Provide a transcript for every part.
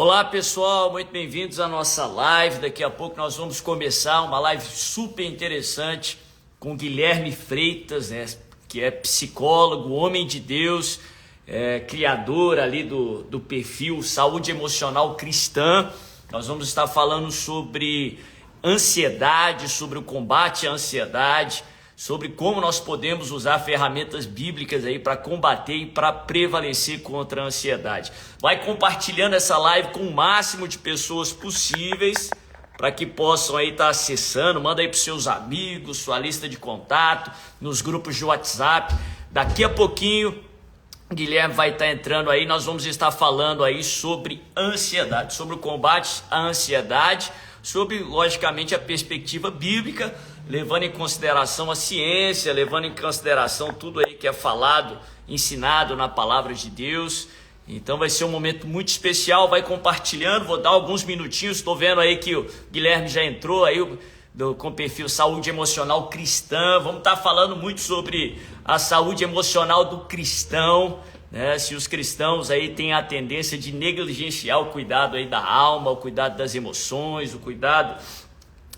Olá pessoal, muito bem-vindos à nossa live. Daqui a pouco nós vamos começar uma live super interessante com Guilherme Freitas, né, que é psicólogo, homem de Deus, criador ali do perfil Saúde Emocional Cristã. Nós vamos estar falando sobre ansiedade, sobre o combate à ansiedade, sobre como nós podemos usar ferramentas bíblicas aí para combater e para prevalecer contra a ansiedade. Vai compartilhando essa live com o máximo de pessoas possíveis para que possam aí estar acessando. Manda aí para os seus amigos, sua lista de contato, nos grupos de WhatsApp. Daqui a pouquinho o Guilherme vai estar entrando aí, nós vamos estar falando aí sobre ansiedade, sobre o combate à ansiedade, sobre, logicamente, a perspectiva bíblica, levando em consideração a ciência, levando em consideração tudo aí que é falado, ensinado na palavra de Deus. Então vai ser um momento muito especial, vai compartilhando, vou dar alguns minutinhos, estou vendo aí que o Guilherme já entrou aí com o perfil Saúde Emocional Cristã. Vamos estar falando muito sobre a saúde emocional do cristão, né? Se os cristãos aí têm a tendência de negligenciar o cuidado aí da alma, o cuidado das emoções, o cuidado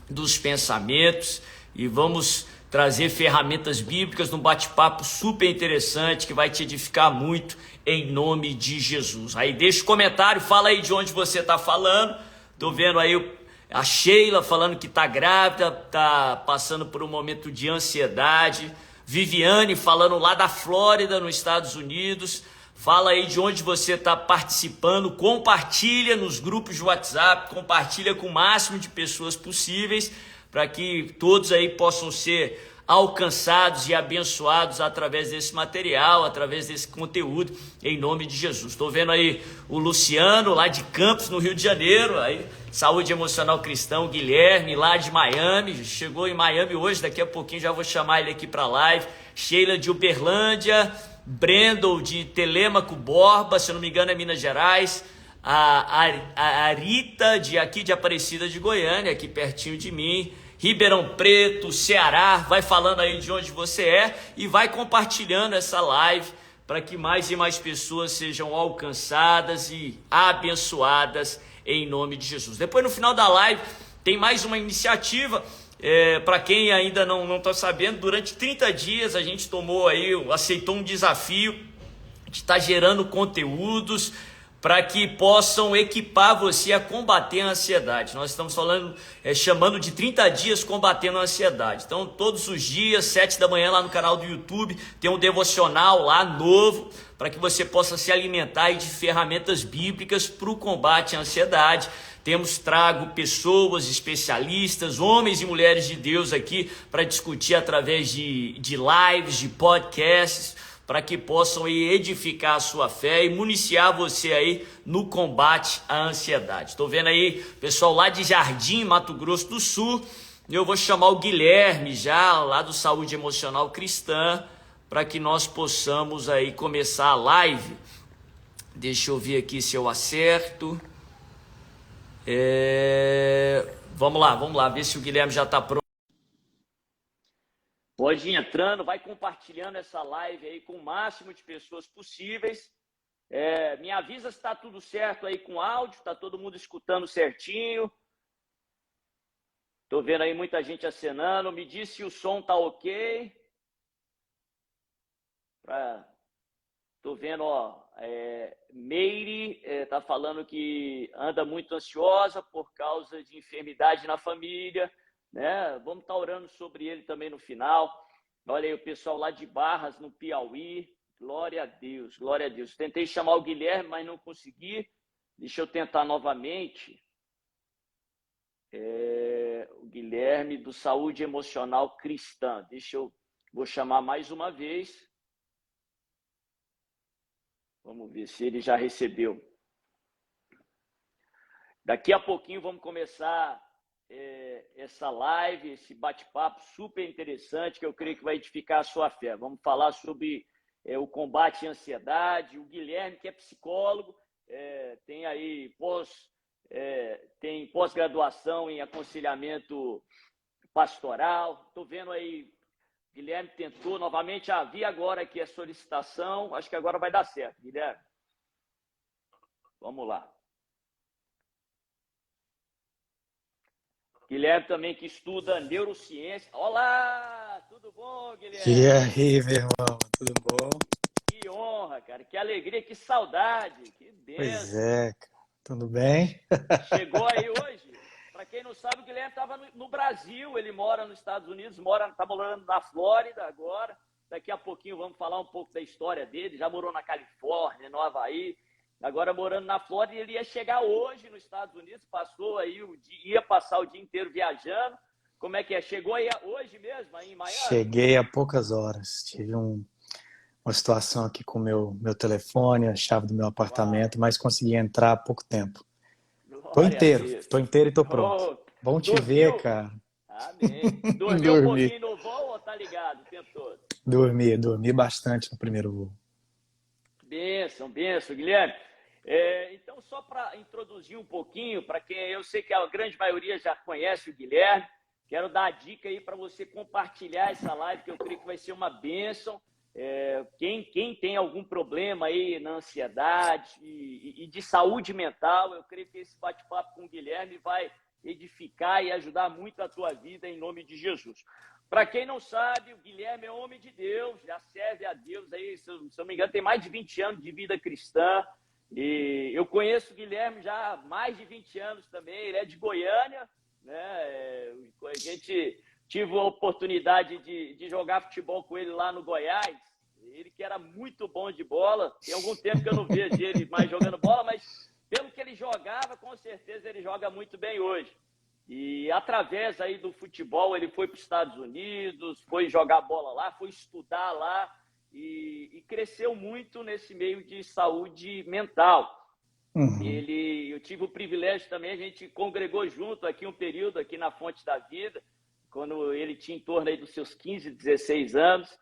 dos pensamentos, e vamos trazer ferramentas bíblicas num bate-papo super interessante que vai te edificar muito em nome de Jesus. Aí deixa o comentário, fala aí de onde você está falando. Tô vendo aí a Sheila falando que está grávida, está passando por um momento de ansiedade. Viviane falando lá da Flórida, nos Estados Unidos. Fala aí de onde você está participando, compartilha nos grupos de WhatsApp, compartilha com o máximo de pessoas possíveis, para que todos aí possam ser alcançados e abençoados através desse material, através desse conteúdo, em nome de Jesus. Estou vendo aí o Luciano, lá de Campos, no Rio de Janeiro, aí, Saúde Emocional Cristão, Guilherme, lá de Miami, chegou em Miami hoje, daqui a pouquinho já vou chamar ele aqui para a live. Sheila de Uberlândia, Brendel de Telêmaco Borba, se eu não me engano é Minas Gerais, a Arita aqui de Aparecida de Goiânia, aqui pertinho de mim, Ribeirão Preto, Ceará. Vai falando aí de onde você é e vai compartilhando essa live para que mais e mais pessoas sejam alcançadas e abençoadas em nome de Jesus. Depois, no final da live, tem mais uma iniciativa. Para quem ainda não está sabendo, durante 30 dias a gente aceitou um desafio de estar gerando conteúdos para que possam equipar você a combater a ansiedade. Nós estamos chamando de 30 dias combatendo a ansiedade. Então, todos os dias, 7 da manhã, lá no canal do YouTube, tem um devocional lá novo, para que você possa se alimentar aí de ferramentas bíblicas para o combate à ansiedade. Temos trago pessoas, especialistas, homens e mulheres de Deus aqui para discutir através de lives, de podcasts, para que possam aí edificar a sua fé e municiar você aí no combate à ansiedade. Estou vendo aí pessoal lá de Jardim, Mato Grosso do Sul. Eu vou chamar o Guilherme já, lá do Saúde Emocional Cristã, para que nós possamos aí começar a live. Deixa eu ver aqui se eu acerto. Vamos lá, ver se o Guilherme já está pronto. Pode ir entrando, vai compartilhando essa live aí com o máximo de pessoas possíveis. Me avisa se está tudo certo aí com o áudio, está todo mundo escutando certinho. Estou vendo aí muita gente acenando, me diz se o som está ok. Estou vendo, Meire está falando que anda muito ansiosa por causa de enfermidade na família, né? Vamos estar orando sobre ele também no final. Olha aí o pessoal lá de Barras, no Piauí. Glória a Deus, glória a Deus. Tentei chamar o Guilherme, mas não consegui. Deixa eu tentar novamente. O Guilherme do Saúde Emocional Cristã. Vou chamar mais uma vez. Vamos ver se ele já recebeu. Daqui a pouquinho vamos começar essa live, esse bate-papo super interessante, que eu creio que vai edificar a sua fé. Vamos falar sobre o combate à ansiedade. O Guilherme, que é psicólogo, tem aí tem pós-graduação em aconselhamento pastoral. Estou vendo aí, Guilherme tentou novamente, vi agora aqui a solicitação, acho que agora vai dar certo, Guilherme. Vamos lá. Guilherme também que estuda neurociência. Olá, tudo bom, E Guilherme? aí, meu irmão, tudo bom? Que honra, cara, que alegria, que saudade, que Pois bênção. é, cara, tudo bem? Chegou aí hoje? Para quem não sabe, o Guilherme estava no Brasil, ele mora nos Estados Unidos, está morando na Flórida agora. Daqui a pouquinho vamos falar um pouco da história dele. Já morou na Califórnia, no Havaí, agora morando na Flórida. Ele ia chegar hoje nos Estados Unidos, passou aí ia passar o dia inteiro viajando. Como é que é? Chegou aí hoje mesmo, aí em Miami? Cheguei há poucas horas. Tive uma situação aqui com o meu telefone, a chave do meu Uau, apartamento, mas consegui entrar há pouco tempo. glória a Deus. Tô inteiro e tô pronto. Oh, Bom te ver, dormiu? cara. Amém. Dormiu um Dormi, pouquinho no voo ou tá ligado o tempo todo? dormi bastante no primeiro voo. Benção, benção, Guilherme. Então, só para introduzir um pouquinho, para quem eu sei que a grande maioria já conhece o Guilherme, quero dar a dica aí para você compartilhar essa live, que eu creio que vai ser uma bênção. Quem tem algum problema aí na ansiedade e de saúde mental, eu creio que esse bate-papo com o Guilherme vai edificar e ajudar muito a tua vida em nome de Jesus. Para quem não sabe, o Guilherme é homem de Deus, já serve a Deus aí, se eu não me engano, tem mais de 20 anos de vida cristã. E eu conheço o Guilherme já há mais de 20 anos também, ele é de Goiânia, né? A gente tive a oportunidade de jogar futebol com ele lá no Goiás. Ele que era muito bom de bola. Tem algum tempo que eu não vejo ele mais jogando bola, mas pelo que ele jogava, com certeza ele joga muito bem hoje. E através aí do futebol, ele foi para os Estados Unidos, foi jogar bola lá, foi estudar lá e cresceu muito nesse meio de saúde mental. Uhum. Eu tive o privilégio também, a gente congregou junto aqui um período aqui na Fonte da Vida, quando ele tinha em torno aí dos seus 15, 16 anos.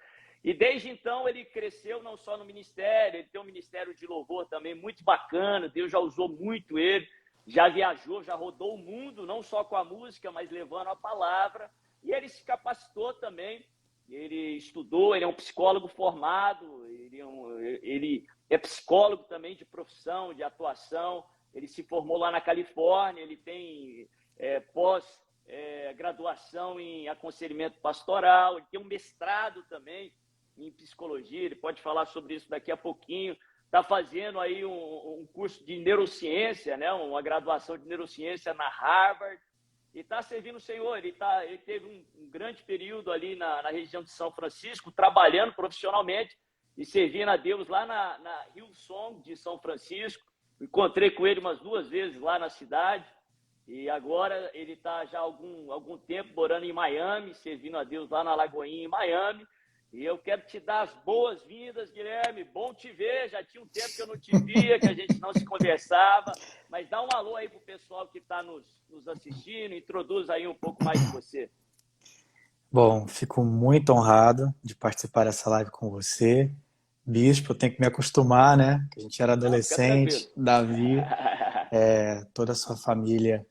E desde então ele cresceu não só no ministério, ele tem um ministério de louvor também muito bacana, Deus já usou muito ele, já viajou, já rodou o mundo, não só com a música, mas levando a palavra. E ele se capacitou também, ele estudou, ele é um psicólogo formado, ele é psicólogo também de profissão, de atuação. Ele se formou lá na Califórnia, ele tem pós-graduação em aconselhamento pastoral, ele tem um mestrado também em psicologia, ele pode falar sobre isso daqui a pouquinho. Está fazendo aí um curso de neurociência, né? Uma graduação de neurociência na Harvard, e está servindo o Senhor. Ele teve um grande período ali na região de São Francisco, trabalhando profissionalmente e servindo a Deus lá na Hillsong de São Francisco. Encontrei com ele umas 2 vezes lá na cidade, e agora ele está já há algum tempo morando em Miami, servindo a Deus lá na Lagoinha, em Miami. E eu quero te dar as boas-vindas, Guilherme. Bom te ver. Já tinha um tempo que eu não te via, que a gente não se conversava. Mas dá um alô aí para o pessoal que está nos assistindo. Introduz aí um pouco mais de você. Bom, fico muito honrado de participar dessa live com você. Bispo, eu tenho que me acostumar, né? A gente era Não, fica tranquilo. adolescente, Davi, toda a sua família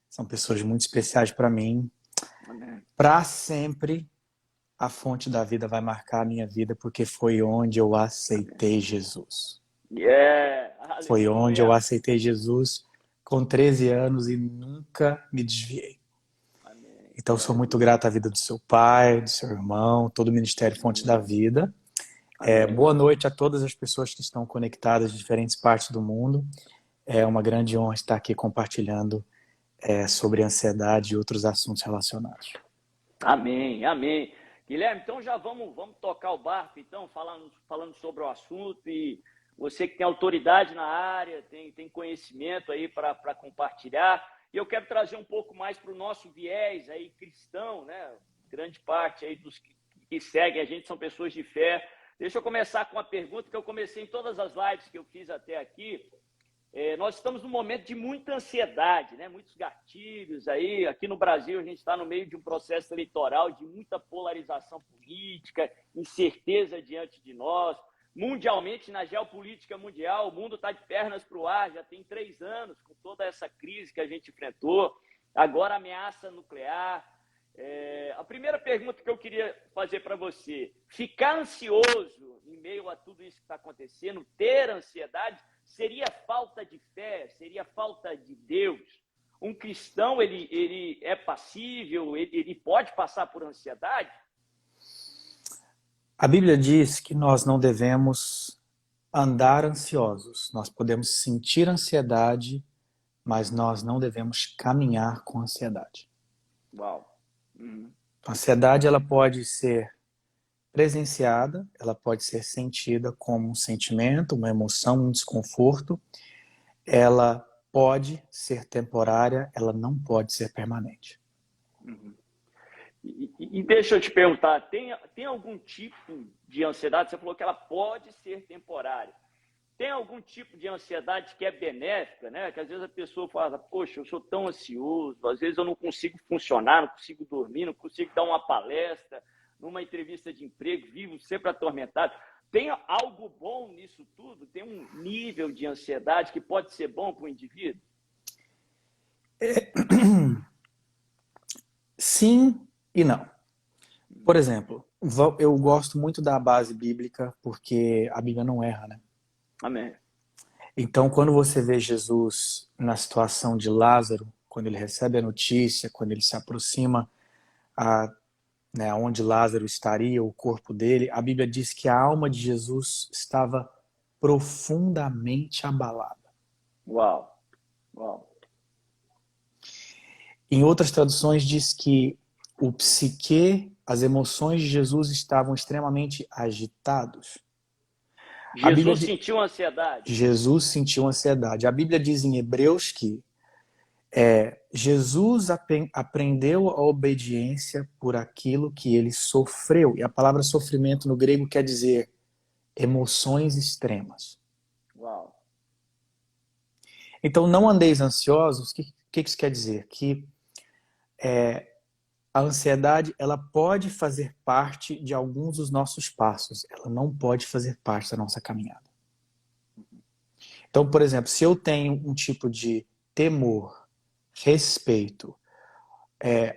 são pessoas muito especiais para mim. Para sempre, a fonte da vida vai marcar a minha vida, porque foi onde eu aceitei Jesus. Foi onde eu Aleluia. aceitei Jesus com 13 anos e nunca me desviei. Amém. Então, sou Glória a muito Deus. grato à vida do seu pai, do seu irmão, todo o Ministério Fonte da Vida. Amém. Boa noite a todas as pessoas que estão conectadas de diferentes partes do mundo. É uma grande honra estar aqui compartilhando sobre ansiedade e outros assuntos relacionados. Amém, amém. Guilherme, então já vamos tocar o barco, então, falando sobre o assunto. E você que tem autoridade na área, tem conhecimento aí para compartilhar. E eu quero trazer um pouco mais para o nosso viés aí cristão, né? Grande parte aí dos que seguem a gente são pessoas de fé. Deixa eu começar com uma pergunta que eu comecei em todas as lives que eu fiz até aqui. Nós estamos num momento de muita ansiedade, né? Muitos gatilhos aí. Aqui no Brasil, a gente está no meio de um processo eleitoral de muita polarização política, incerteza diante de nós. Mundialmente, na geopolítica mundial, o mundo está de pernas para o ar, já tem 3 anos, com toda essa crise que a gente enfrentou. Agora, ameaça nuclear. A primeira pergunta que eu queria fazer para você: ficar ansioso em meio a tudo isso que está acontecendo, ter ansiedade, seria falta de fé? Seria falta de Deus? um cristão, ele é passível, ele pode passar por ansiedade? A Bíblia diz que nós não devemos andar ansiosos. Nós podemos sentir ansiedade, mas nós não devemos caminhar com ansiedade. Uau. Uhum. A ansiedade, ela pode ser presenciada, ela pode ser sentida como um sentimento, uma emoção, um desconforto. Ela pode ser temporária, ela não pode ser permanente. Uhum. E deixa eu te perguntar, tem algum tipo de ansiedade? Você falou que ela pode ser temporária. Tem algum tipo de ansiedade que é benéfica, né? Que às vezes a pessoa fala, poxa, eu sou tão ansioso, às vezes eu não consigo funcionar, não consigo dormir, não consigo dar uma palestra, numa entrevista de emprego, vivo sempre atormentado. Tem algo bom nisso tudo? Tem um nível de ansiedade que pode ser bom para o indivíduo? Sim e não. Por exemplo, eu gosto muito da base bíblica porque a Bíblia não erra, né? Amém. Então, quando você vê Jesus na situação de Lázaro, quando ele recebe a notícia, quando ele se aproxima onde Lázaro estaria, o corpo dele, a Bíblia diz que a alma de Jesus estava profundamente abalada. Uau, uau. Em outras traduções diz que o psique, as emoções de Jesus estavam extremamente agitados. Jesus sentiu ansiedade. Jesus sentiu ansiedade. A Bíblia diz em Hebreus que Jesus aprendeu a obediência por aquilo que ele sofreu. E a palavra sofrimento no grego quer dizer emoções extremas. Uau. Então, não andeis ansiosos. O que isso quer dizer? Que a ansiedade, ela pode fazer parte de alguns dos nossos passos. Ela não pode fazer parte da nossa caminhada. Então, por exemplo, se eu tenho um tipo de temor, respeito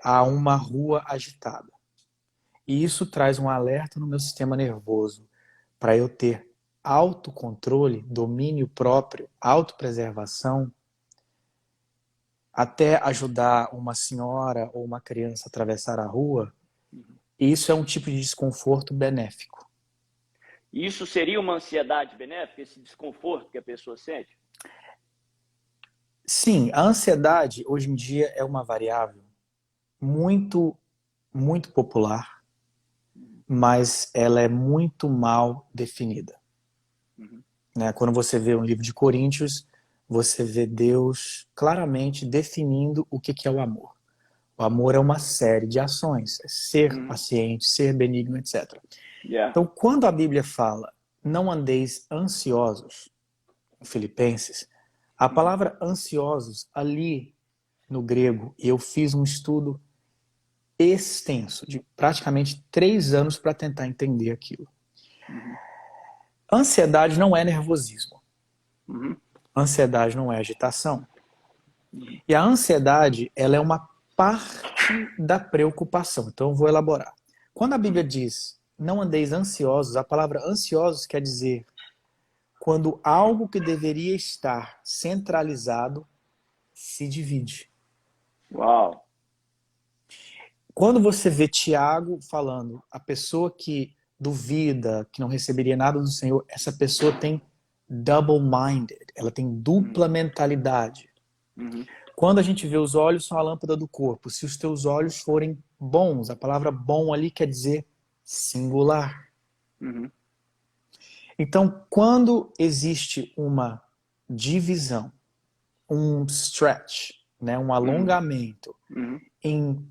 a uma rua agitada, e isso traz um alerta no meu sistema nervoso para eu ter autocontrole, domínio próprio, autopreservação, até ajudar uma senhora ou uma criança a atravessar a rua, isso é um tipo de desconforto benéfico. Isso seria uma ansiedade benéfica, esse desconforto que a pessoa sente? Sim, a ansiedade hoje em dia é uma variável muito, muito popular, mas ela é muito mal definida. Uhum. Quando você vê um livro de Coríntios, você vê Deus claramente definindo o que é o amor. O amor é uma série de ações, é ser paciente, ser benigno, etc. Yeah. Então, quando a Bíblia fala, não andeis ansiosos, em Filipenses, a palavra ansiosos ali no grego, e eu fiz um estudo extenso, de praticamente 3 anos para tentar entender aquilo. Ansiedade não é nervosismo. Ansiedade não é agitação. E a ansiedade, ela é uma parte da preocupação. Então eu vou elaborar. Quando a Bíblia diz, não andeis ansiosos, a palavra ansiosos quer dizer quando algo que deveria estar centralizado se divide. Uau! Quando você vê Tiago falando, a pessoa que duvida, que não receberia nada do Senhor, essa pessoa tem double-minded, ela tem dupla mentalidade. Quando a gente vê os olhos são a lâmpada do corpo, se os teus olhos forem bons, a palavra bom ali quer dizer singular. Então, quando existe uma divisão, um stretch, um alongamento em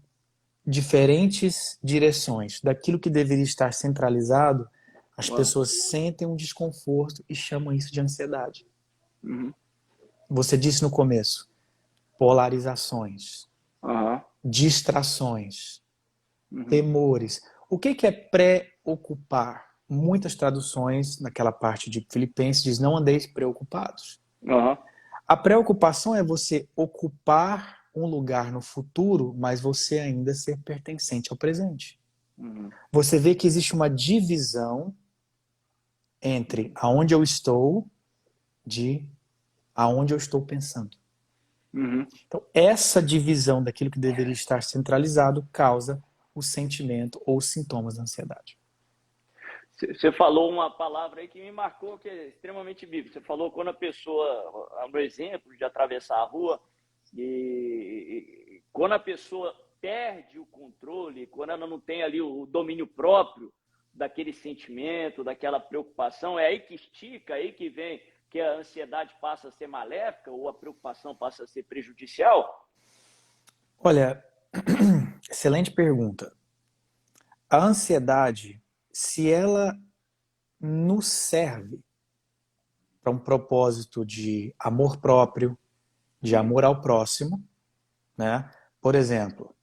diferentes direções daquilo que deveria estar centralizado, as pessoas sentem um desconforto e chamam isso de ansiedade. Você disse no começo, polarizações, distrações, temores. O que é preocupar? Muitas traduções, naquela parte de Filipenses, diz não andeis preocupados. A preocupação é você ocupar um lugar no futuro, mas você ainda ser pertencente ao presente. Você vê que existe uma divisão entre aonde eu estou de aonde eu estou pensando. Uhum. Então, essa divisão daquilo que deveria estar centralizado causa o sentimento ou os sintomas da ansiedade. Você falou uma palavra aí que me marcou, que é extremamente bíblica. Você falou quando a pessoa, um exemplo de atravessar a rua, e quando a pessoa perde o controle, quando ela não tem ali o domínio próprio daquele sentimento, daquela preocupação, é aí que estica, é aí que vem que a ansiedade passa a ser maléfica ou a preocupação passa a ser prejudicial? Olha, excelente pergunta. A ansiedade, se ela nos serve para um propósito de amor próprio, de amor ao próximo, né? Por exemplo,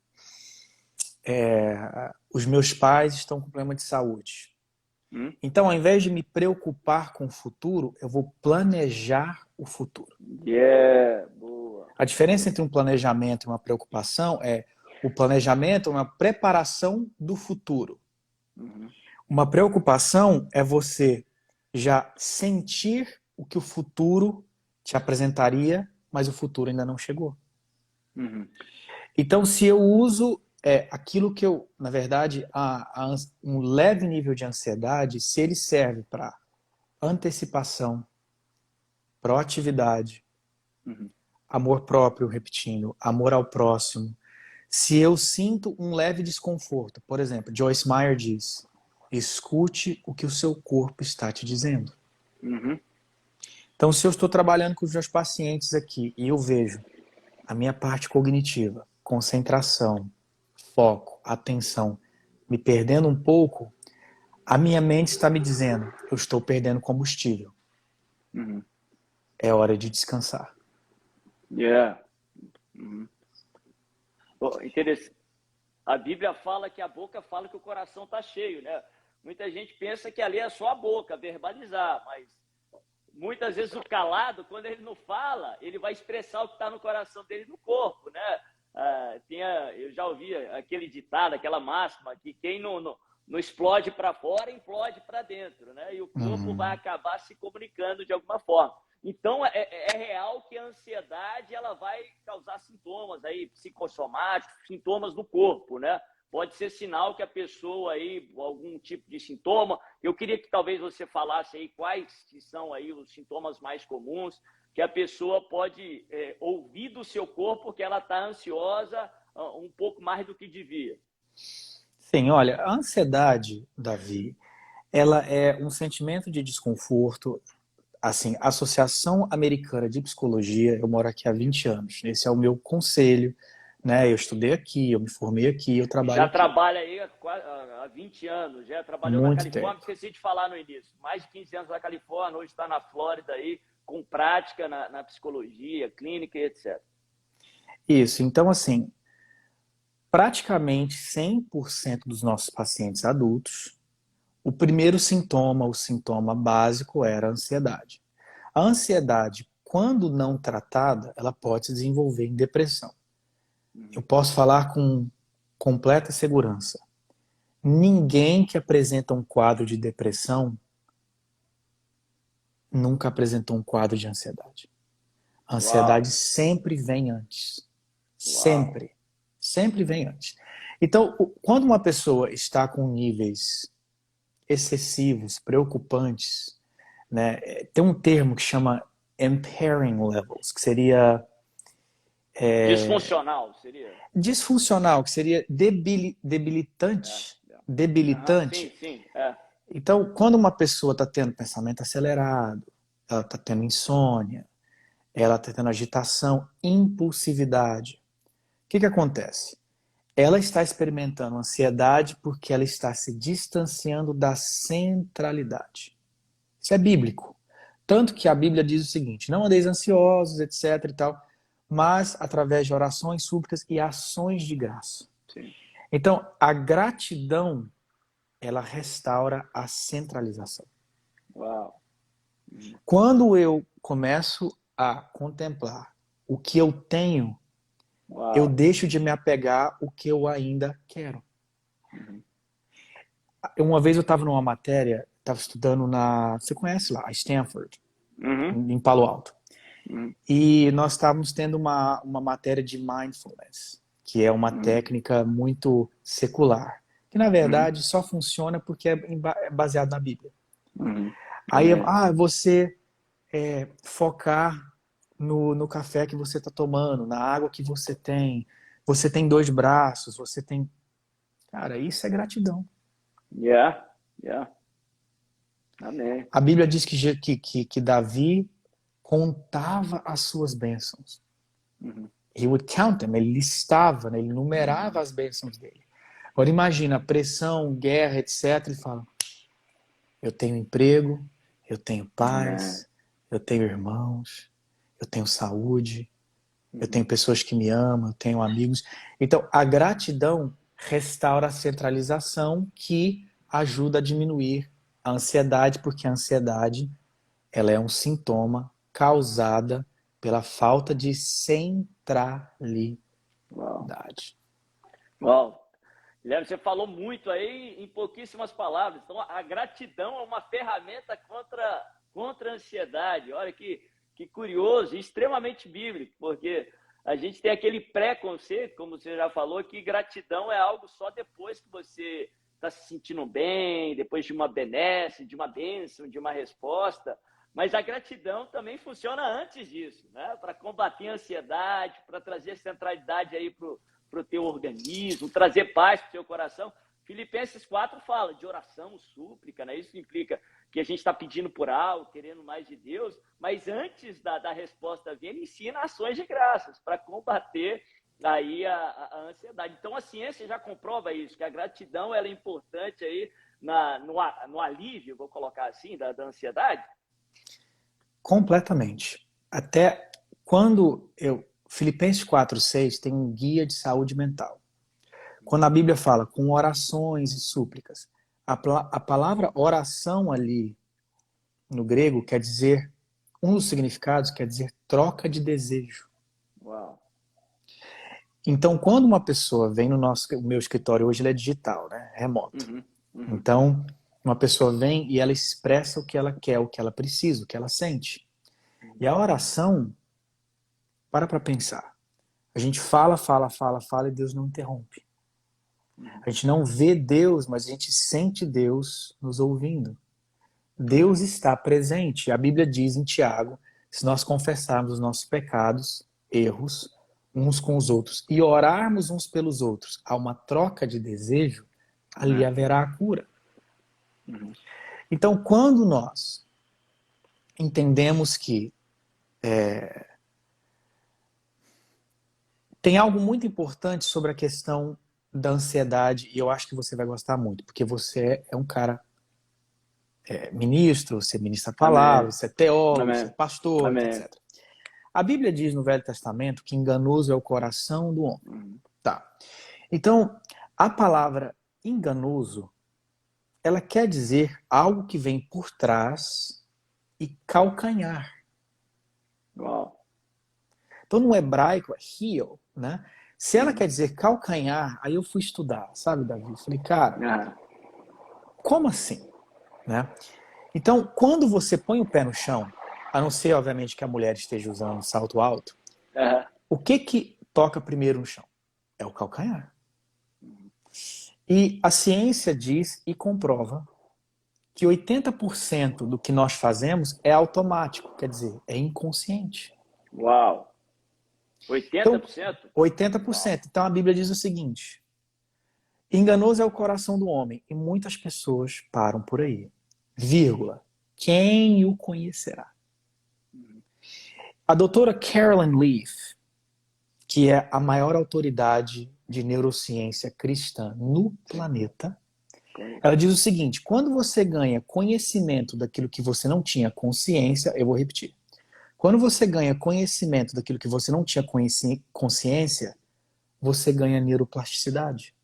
os meus pais estão com problema de saúde. Então, ao invés de me preocupar com o futuro, eu vou planejar o futuro. Boa. A diferença entre um planejamento e uma preocupação é o planejamento é uma preparação do futuro. Uma preocupação é você já sentir o que o futuro te apresentaria, mas o futuro ainda não chegou. Então, se eu uso aquilo que eu, na verdade, um leve nível de ansiedade, se ele serve para antecipação, proatividade, amor próprio, repetindo, amor ao próximo. Se eu sinto um leve desconforto, por exemplo, Joyce Meyer diz, escute o que o seu corpo está te dizendo. Então, se eu estou trabalhando com os meus pacientes aqui e eu vejo a minha parte cognitiva, concentração, foco, atenção, me perdendo um pouco, a minha mente está me dizendo, eu estou perdendo combustível. É hora de descansar. Interessante. A Bíblia fala que a boca fala que o coração está cheio, né? Muita gente pensa que ali é só a boca, verbalizar, mas muitas vezes o calado, quando ele não fala, ele vai expressar o que está no coração dele no corpo, né? Eu já ouvi aquele ditado, aquela máxima, que quem não explode para fora, implode para dentro, né? E o corpo vai acabar se comunicando de alguma forma. Então, é real que a ansiedade ela vai causar sintomas aí, psicossomáticos, sintomas no corpo, né? Pode ser sinal que a pessoa aí, algum tipo de sintoma. Eu queria que talvez você falasse aí quais que são aí os sintomas mais comuns que a pessoa pode ouvir do seu corpo que ela está ansiosa um pouco mais do que devia. Sim, olha, a ansiedade, Davi, ela é um sentimento de desconforto. Assim, a Associação Americana de Psicologia, eu moro aqui há 20 anos. Esse é o meu conselho, né? Eu estudei aqui, eu me formei aqui, eu trabalho já aqui. Trabalha aí há 20 anos, já trabalhou Muito na Califórnia, tempo. esqueci de falar no início. Mais de 15 anos na Califórnia, hoje está na Flórida aí, com prática na psicologia, clínica e etc. Isso, então assim, praticamente 100% dos nossos pacientes adultos, o primeiro sintoma, o sintoma básico era a ansiedade. A ansiedade, quando não tratada, ela pode se desenvolver em depressão. Eu posso falar com completa segurança. Ninguém que apresenta um quadro de depressão nunca apresentou um quadro de ansiedade. A ansiedade sempre vem antes. Sempre. Sempre vem antes. Então, quando uma pessoa está com níveis excessivos, preocupantes, né, tem um termo que chama impairing levels, que seria... Disfuncional, seria? Disfuncional, que seria debilitante. Debilitante. Sim. Então, quando uma pessoa está tendo pensamento acelerado, ela está tendo insônia, ela está tendo agitação, impulsividade, o que acontece? Ela está experimentando ansiedade porque ela está se distanciando da centralidade. Isso é bíblico. Tanto que a Bíblia diz o seguinte, não andeis ansiosos, etc. e tal, mas através de orações, súplicas e ações de graça. Sim. Então, a gratidão, ela restaura a centralização. Quando eu começo a contemplar o que eu tenho, eu deixo de me apegar ao que eu ainda quero. Uma vez eu estava numa matéria, estava estudando você conhece lá, a Stanford, em Palo Alto. E nós estávamos tendo uma matéria de mindfulness, que é uma técnica muito secular, que na verdade só funciona porque é baseado na Bíblia. Aí, você focar no café que você está tomando, na água que você tem 2 braços, você tem... Cara, isso é gratidão. Yeah. Amém. A Bíblia diz que Davi contava as suas bênçãos. He would count them, ele listava, né? Ele numerava as bênçãos dele. Agora imagina, pressão, guerra, etc. Ele fala, eu tenho emprego, eu tenho paz, eu tenho irmãos, eu tenho saúde, eu tenho pessoas que me amam, eu tenho amigos. Então, a gratidão restaura a centralização, que ajuda a diminuir a ansiedade, porque a ansiedade ela é um sintoma causada pela falta de centralidade. Uau. Guilherme, você falou muito aí em pouquíssimas palavras. Então, a gratidão é uma ferramenta contra a ansiedade. Olha que curioso e extremamente bíblico, porque a gente tem aquele preconceito, como você já falou, que gratidão é algo só depois que você está se sentindo bem, depois de uma benesse, de uma bênção, de uma resposta. Mas a gratidão também funciona antes disso, né? Para combater a ansiedade, para trazer centralidade aí para o teu organismo, trazer paz para o teu coração. Filipenses 4 fala de oração, súplica, né? Isso implica que a gente está pedindo por algo, querendo mais de Deus, mas antes da resposta vir, ele ensina ações de graças para combater aí a ansiedade. Então, a ciência já comprova isso, que a gratidão ela é importante aí no alívio, vou colocar assim, da ansiedade. Completamente. Até Filipenses 4:6 tem um guia de saúde mental. Quando a Bíblia fala com orações e súplicas, a palavra oração ali no grego quer dizer, um dos significados quer dizer troca de desejo. Uau. Então, quando uma pessoa vem o meu escritório hoje ele é digital, né? Remoto. Então, uma pessoa vem e ela expressa o que ela quer, o que ela precisa, o que ela sente. E a oração, para pensar. A gente fala e Deus não interrompe. A gente não vê Deus, mas a gente sente Deus nos ouvindo. Deus está presente. A Bíblia diz em Tiago, se nós confessarmos os nossos pecados, erros, uns com os outros, e orarmos uns pelos outros, há uma troca de desejo, ali haverá a cura. Então, quando nós entendemos que tem algo muito importante sobre a questão da ansiedade, e eu acho que você vai gostar muito, porque você é um cara ministro, você ministra a palavra, você é teólogo, você é pastor, etc. A Bíblia diz no Velho Testamento que enganoso é o coração do homem. Tá. Então, a palavra enganoso, ela quer dizer algo que vem por trás e calcanhar. Uau. Então, no hebraico é heel, né? Se ela quer dizer calcanhar, aí eu fui estudar, sabe, Davi? Eu falei, cara, como assim? Né? Então, quando você põe o pé no chão, a não ser, obviamente, que a mulher esteja usando um salto alto, o que toca primeiro no chão? É o calcanhar. E a ciência diz e comprova que 80% do que nós fazemos é automático, quer dizer, é inconsciente. Uau! 80%? Então, 80%. Então a Bíblia diz o seguinte: enganoso é o coração do homem, e muitas pessoas param por aí. Vírgula. Quem o conhecerá? A doutora Carolyn Leaf, que é a maior autoridade de neurociência cristã no planeta, ela diz o seguinte: quando você ganha conhecimento daquilo que você não tinha consciência, eu vou repetir. Quando você ganha conhecimento daquilo que você não tinha consciência, você ganha neuroplasticidade.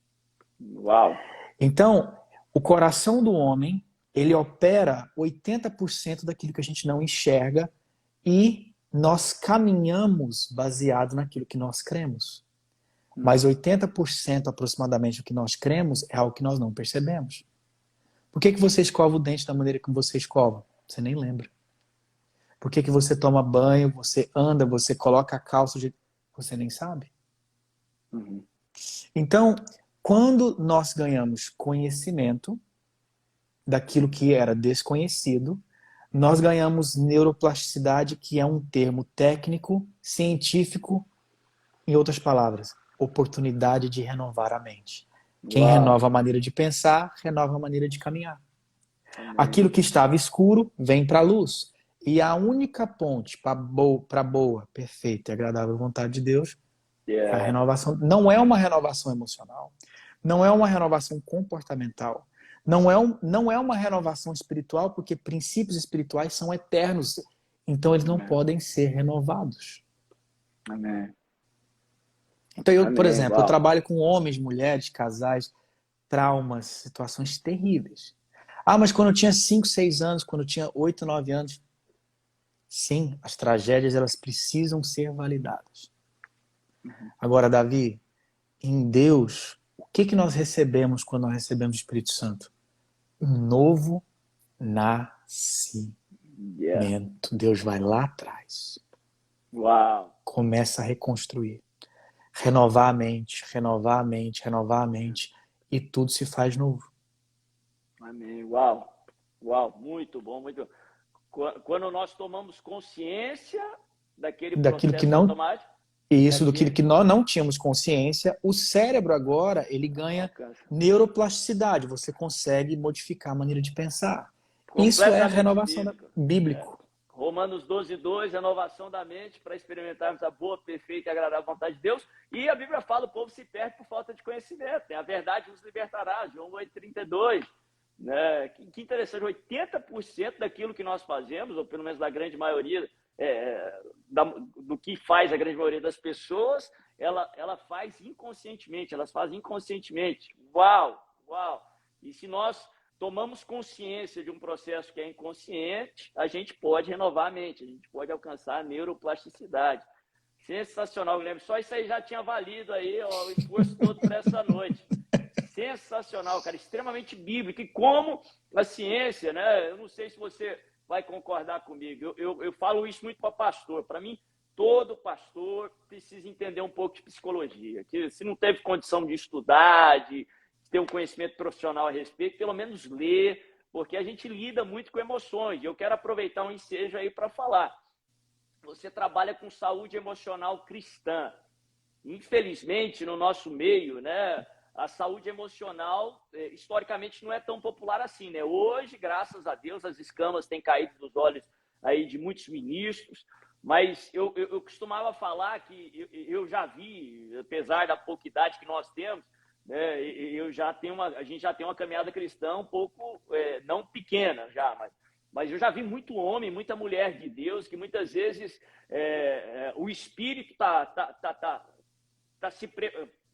Uau! Então, o coração do homem, ele opera 80% daquilo que a gente não enxerga e nós caminhamos baseado naquilo que nós cremos. Mas 80% aproximadamente do que nós cremos é algo que nós não percebemos. Por que você escova o dente da maneira como você escova? Você nem lembra. Por que que você toma banho, você anda, você coloca a calça de... Você nem sabe. Uhum. Então, quando nós ganhamos conhecimento daquilo que era desconhecido, nós ganhamos neuroplasticidade, que é um termo técnico, científico, em outras palavras, oportunidade de renovar a mente. Quem Uau. renova a maneira de pensar, renova a maneira de caminhar. Amém. Aquilo que estava escuro vem para a luz. E a única ponte para boa, perfeita e agradável vontade de Deus é a Yeah. renovação. Não é uma renovação emocional, não é uma renovação comportamental, não é uma renovação espiritual, porque princípios espirituais são eternos, então eles não Amém. podem ser renovados. Amém. Então, por Amém. exemplo, eu Uau. trabalho com homens, mulheres, casais, traumas, situações terríveis. Ah, mas quando eu tinha 5, 6 anos, quando eu tinha 8, 9 anos, sim, as tragédias elas precisam ser validadas. Agora, Davi, em Deus, o que que nós recebemos quando nós recebemos o Espírito Santo? Um novo nascimento. Yeah. Deus vai lá atrás, Uau. começa a reconstruir, renovar a mente, renovar a mente, renovar a mente, e tudo se faz novo. Amém. Uau. Uau. Muito bom, muito bom. Quando nós tomamos consciência daquele Daquilo que processo não, automático, isso, do daquele que nós não tínhamos consciência, o cérebro agora, ele ganha alcance. neuroplasticidade, você consegue modificar a maneira de pensar. Isso é Completamente renovação bíblico. É. bíblico. Romanos 12:2, renovação da mente para experimentarmos a boa, perfeita e agradável vontade de Deus. E a Bíblia fala, o povo se perde por falta de conhecimento. A verdade nos libertará, João 8:32. Né? Que interessante, 80% daquilo que nós fazemos, ou pelo menos da grande maioria, do que faz a grande maioria das pessoas, ela faz inconscientemente, elas fazem inconscientemente. Uau, uau! E se nós tomamos consciência de um processo que é inconsciente, a gente pode renovar a mente, a gente pode alcançar a neuroplasticidade. Sensacional, Guilherme. Só isso aí já tinha valido aí, ó, o esforço todo para essa noite. Sensacional, cara, extremamente bíblico. E como a ciência, né? Eu não sei se você vai concordar comigo. Eu falo isso muito para pastor. Para mim, todo pastor precisa entender um pouco de psicologia. Que se não teve condição de estudar, de ter um conhecimento profissional a respeito, pelo menos ler, porque a gente lida muito com emoções. E eu quero aproveitar um ensejo aí para falar. Você trabalha com saúde emocional cristã. Infelizmente, no nosso meio, né? A saúde emocional, historicamente, não é tão popular assim, né? Hoje, graças a Deus, as escamas têm caído dos olhos aí de muitos ministros, mas eu costumava falar que eu já vi, apesar da pouca idade que nós temos, né? A gente já tem uma caminhada cristã um pouco, não pequena já, mas eu já vi muito homem, muita mulher de Deus, que muitas vezes o espírito tá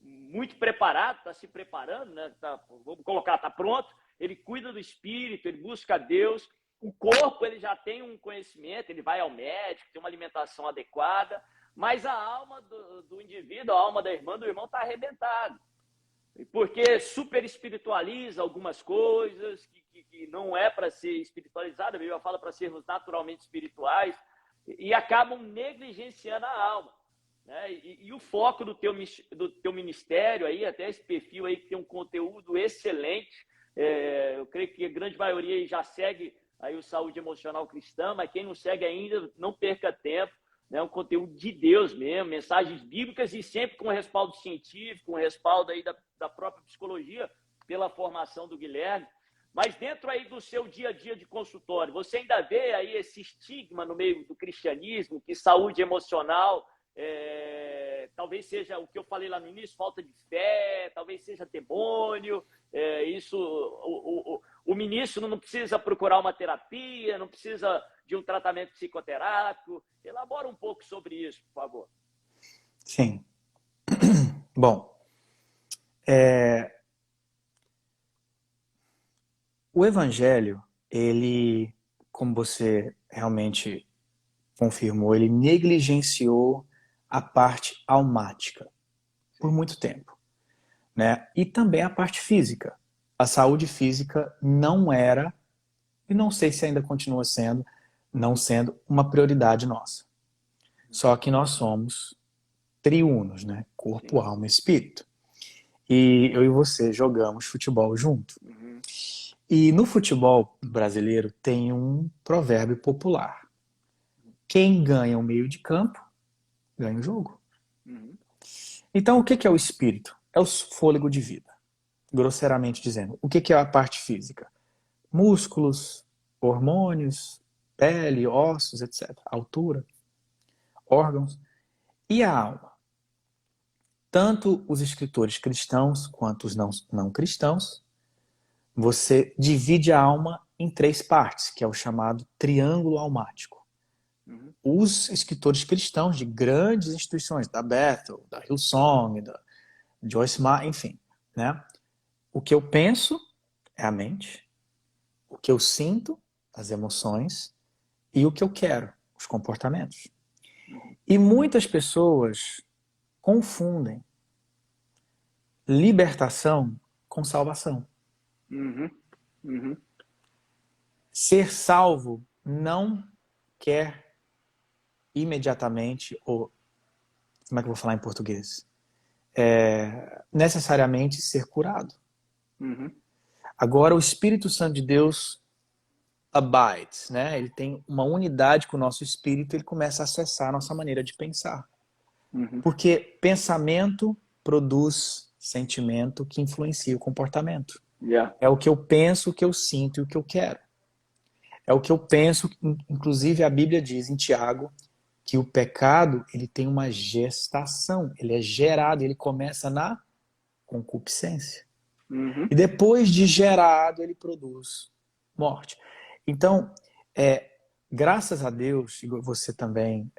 muito preparado, está se preparando, né? Vamos colocar, está pronto, ele cuida do espírito, ele busca Deus, o corpo ele já tem um conhecimento, ele vai ao médico, tem uma alimentação adequada, mas a alma do indivíduo, a alma da irmã, do irmão está arrebentada, porque super espiritualiza algumas coisas que não é para ser espiritualizada, a Bíblia fala para sermos naturalmente espirituais, e acabam negligenciando a alma. Né? E o foco do teu ministério aí, até esse perfil aí que tem um conteúdo excelente, eu creio que a grande maioria aí já segue aí o Saúde Emocional Cristã, mas quem não segue ainda, não perca tempo, né? Um conteúdo de Deus mesmo, mensagens bíblicas e sempre com respaldo científico, com respaldo aí da própria psicologia, pela formação do Guilherme. Mas dentro aí do seu dia a dia de consultório, você ainda vê aí esse estigma no meio do cristianismo, que saúde emocional talvez seja o que eu falei lá no início, falta de fé, talvez seja demônio, o ministro não precisa procurar uma terapia, não precisa de um tratamento psicoterápico. Elabora um pouco sobre isso, por favor. Sim. Bom, o Evangelho, ele, como você realmente confirmou, ele negligenciou a parte almática por muito tempo, né? E também a parte física. A saúde física não era, e não sei se ainda continua sendo, não sendo uma prioridade nossa. Só que nós somos triunos, né? Corpo, alma e espírito. E eu e você jogamos futebol junto. Uhum. E no futebol brasileiro tem um provérbio popular. Quem ganha o meio de campo, ganha o jogo. Uhum. Então, o que é o espírito? É o fôlego de vida, grosseiramente dizendo. O que é a parte física? Músculos, hormônios, pele, ossos, etc. Altura, órgãos. E a alma? Tanto os escritores cristãos quanto os não cristãos, você divide a alma em 3 partes, que é o chamado triângulo almático. Uhum. Os escritores cristãos de grandes instituições, da Bethel, da Hillsong, da Joyce Meyer, enfim, né? O que eu penso é a mente, o que eu sinto, as emoções, e o que eu quero, os comportamentos. E muitas pessoas confundem libertação com salvação. Uhum. Uhum. Ser salvo não quer imediatamente, ou como é que eu vou falar em português? Necessariamente ser curado. Uhum. Agora, o Espírito Santo de Deus abides, né? Ele tem uma unidade com o nosso espírito, ele começa a acessar a nossa maneira de pensar. Uhum. Porque pensamento produz sentimento que influencia o comportamento. Yeah. É o que eu penso, o que eu sinto e o que eu quero. É o que eu penso, inclusive a Bíblia diz em Tiago, que o pecado ele tem uma gestação, ele é gerado, ele começa na concupiscência. Uhum. E depois de gerado, ele produz morte. Então, graças a Deus, você também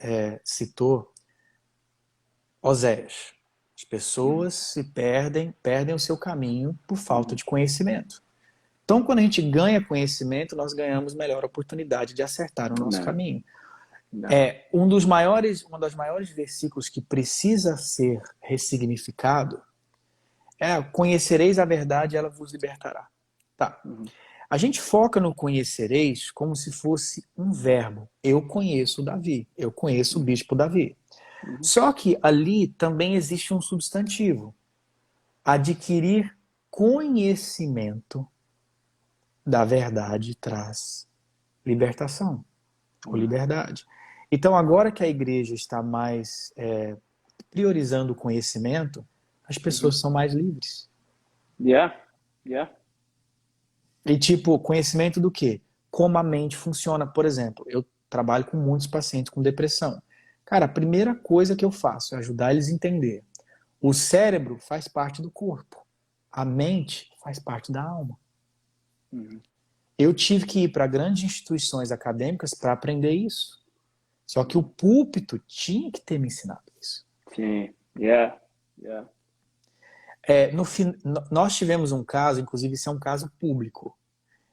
citou Oséias. As pessoas se perdem o seu caminho por falta de conhecimento. Então, quando a gente ganha conhecimento, nós ganhamos melhor oportunidade de acertar o nosso caminho. Não. Um dos maiores versículos que precisa ser ressignificado é: conhecereis a verdade e ela vos libertará. Tá. Uhum. A gente foca no conhecereis como se fosse um verbo. Eu conheço Davi, eu conheço o bispo Davi. Uhum. Só que ali também existe um substantivo. Adquirir conhecimento da verdade traz libertação ou liberdade. Então, agora que a igreja está mais priorizando o conhecimento, as pessoas são mais livres. Yeah. E tipo, conhecimento do quê? Como a mente funciona. Por exemplo, eu trabalho com muitos pacientes com depressão. Cara, a primeira coisa que eu faço é ajudar eles a entender. O cérebro faz parte do corpo. A mente faz parte da alma. Uhum. Eu tive que ir para grandes instituições acadêmicas para aprender isso. Só que o púlpito tinha que ter me ensinado isso. Sim. Yeah. Nós tivemos um caso, inclusive isso é um caso público.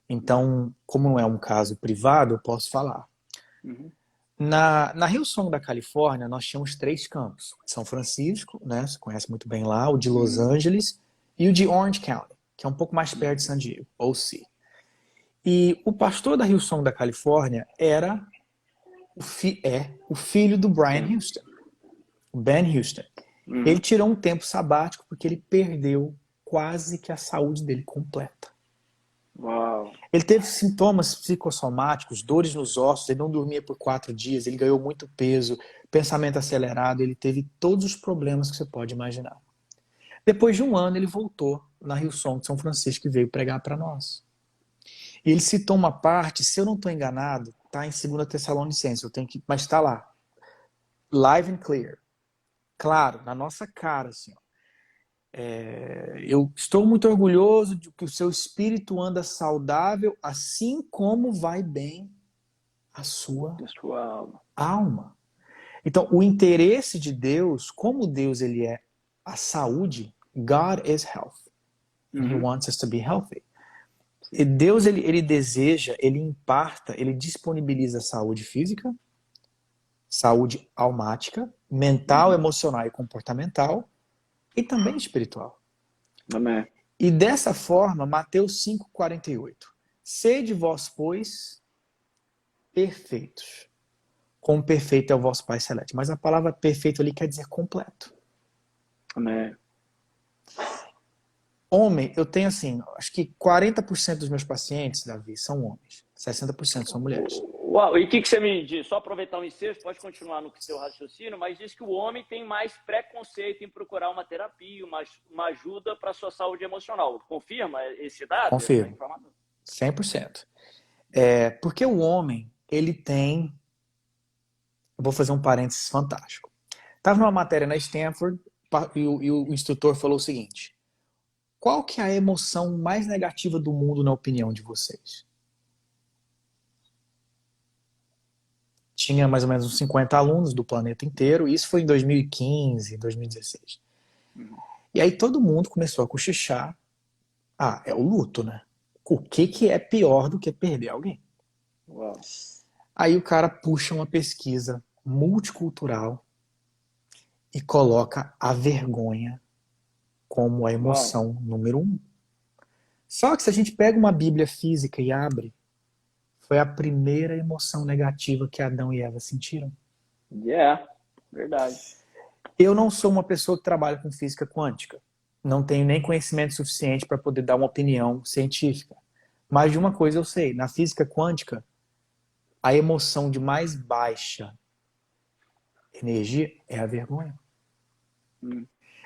Então, como não é um caso privado, eu posso falar. Uhum. Na Hillsong da Califórnia, nós tínhamos 3 campos. São Francisco, né, você conhece muito bem lá, o de Los Angeles e o de Orange County, que é um pouco mais perto de San Diego, OC. E o pastor da Hillsong da Califórnia era o filho do Brian Houston, o Ben Houston. Uhum. Ele tirou um tempo sabático porque ele perdeu quase que a saúde dele completa. Uau. Ele teve sintomas psicossomáticos, dores nos ossos, ele não dormia por 4 dias, ele ganhou muito peso, pensamento acelerado, ele teve todos os problemas que você pode imaginar. Depois de um ano, ele voltou na Hillsong de São Francisco e veio pregar para nós. E ele citou uma parte, se eu não estou enganado, está em 2 Tessalonicenses, mas está lá. Live and clear. Claro, na nossa cara, assim. Eu estou muito orgulhoso de que o seu espírito anda saudável, assim como vai bem a sua alma. Então, o interesse de Deus, como Deus ele é a saúde, God is health. And He wants us to be healthy. E Deus ele deseja, ele imparta, ele disponibiliza saúde física, saúde almática, mental, emocional e comportamental, e também espiritual. Amém. E dessa forma, Mateus 5,48. Sede vós, pois, perfeitos, como perfeito é o vosso Pai Celeste. Mas a palavra perfeito ali quer dizer completo. Amém. Homem, eu tenho assim, acho que 40% dos meus pacientes, Davi, são homens. 60% são mulheres. Uau, e o que você me diz? Só aproveitar o ensejo, pode continuar no seu raciocínio, mas diz que o homem tem mais preconceito em procurar uma terapia, uma ajuda para a sua saúde emocional. Confirma esse dado? Confirmo. 100%. Porque o homem, ele tem... Eu vou fazer um parênteses fantástico. Estava numa matéria na Stanford e o instrutor falou o seguinte: qual que é a emoção mais negativa do mundo, na opinião de vocês? Tinha mais ou menos uns 50 alunos do planeta inteiro, e isso foi em 2015, 2016. E aí todo mundo começou a cochichar. Ah, é o luto, né? O que é pior do que perder alguém? Uau. Aí o cara puxa uma pesquisa multicultural e coloca a vergonha como a emoção número 1. Só que se a gente pega uma Bíblia física e abre, foi a primeira emoção negativa que Adão e Eva sentiram. Verdade. Eu não sou uma pessoa que trabalha com física quântica. Não tenho nem conhecimento suficiente para poder dar uma opinião científica. Mas de uma coisa eu sei, na física quântica, a emoção de mais baixa energia é a vergonha.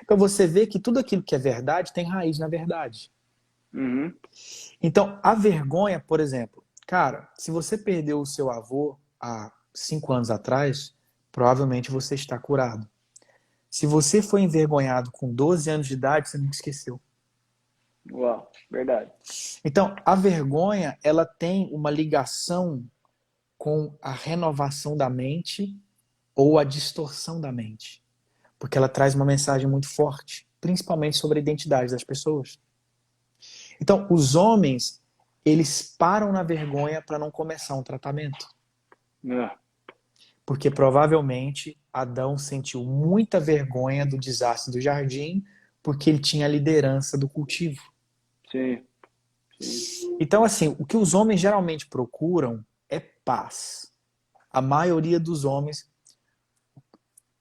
Então você vê que tudo aquilo que é verdade tem raiz na verdade. Então a vergonha, por exemplo, cara, se você perdeu o seu avô há 5 anos atrás, provavelmente você está curado. Se você foi envergonhado com 12 anos de idade, você nunca esqueceu. Uau, verdade. Então, a vergonha, ela tem uma ligação com a renovação da mente ou a distorção da mente. Porque ela traz uma mensagem muito forte, principalmente sobre a identidade das pessoas. Então, os homens, eles param na vergonha para não começar um tratamento. Porque provavelmente Adão sentiu muita vergonha do desastre do jardim, porque ele tinha a liderança do cultivo. Sim. Então, assim, o que os homens geralmente procuram é paz. A maioria dos homens,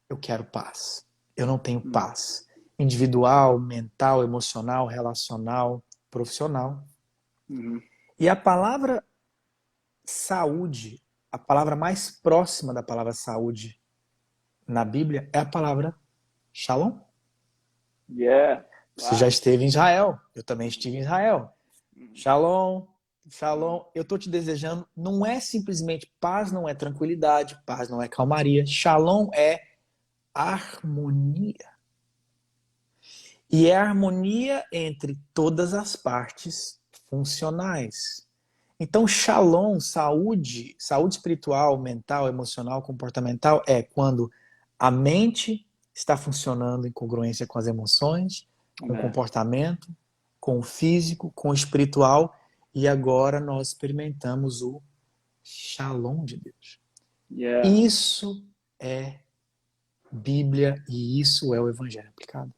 eu quero paz. Eu não tenho paz. Individual, mental, emocional, relacional, profissional. E a palavra saúde, a palavra mais próxima da palavra saúde na Bíblia é a palavra shalom. Você já esteve em Israel, eu também estive em Israel. Shalom, shalom. Eu estou te desejando, não é simplesmente paz, não é tranquilidade, paz não é calmaria. Shalom é harmonia. E é a harmonia entre todas as partes funcionais. Então, shalom, saúde espiritual, mental, emocional, comportamental, é quando a mente está funcionando em congruência com as emoções, com o comportamento, com o físico, com o espiritual, e agora nós experimentamos o shalom de Deus. Isso é Bíblia e isso é o Evangelho aplicado.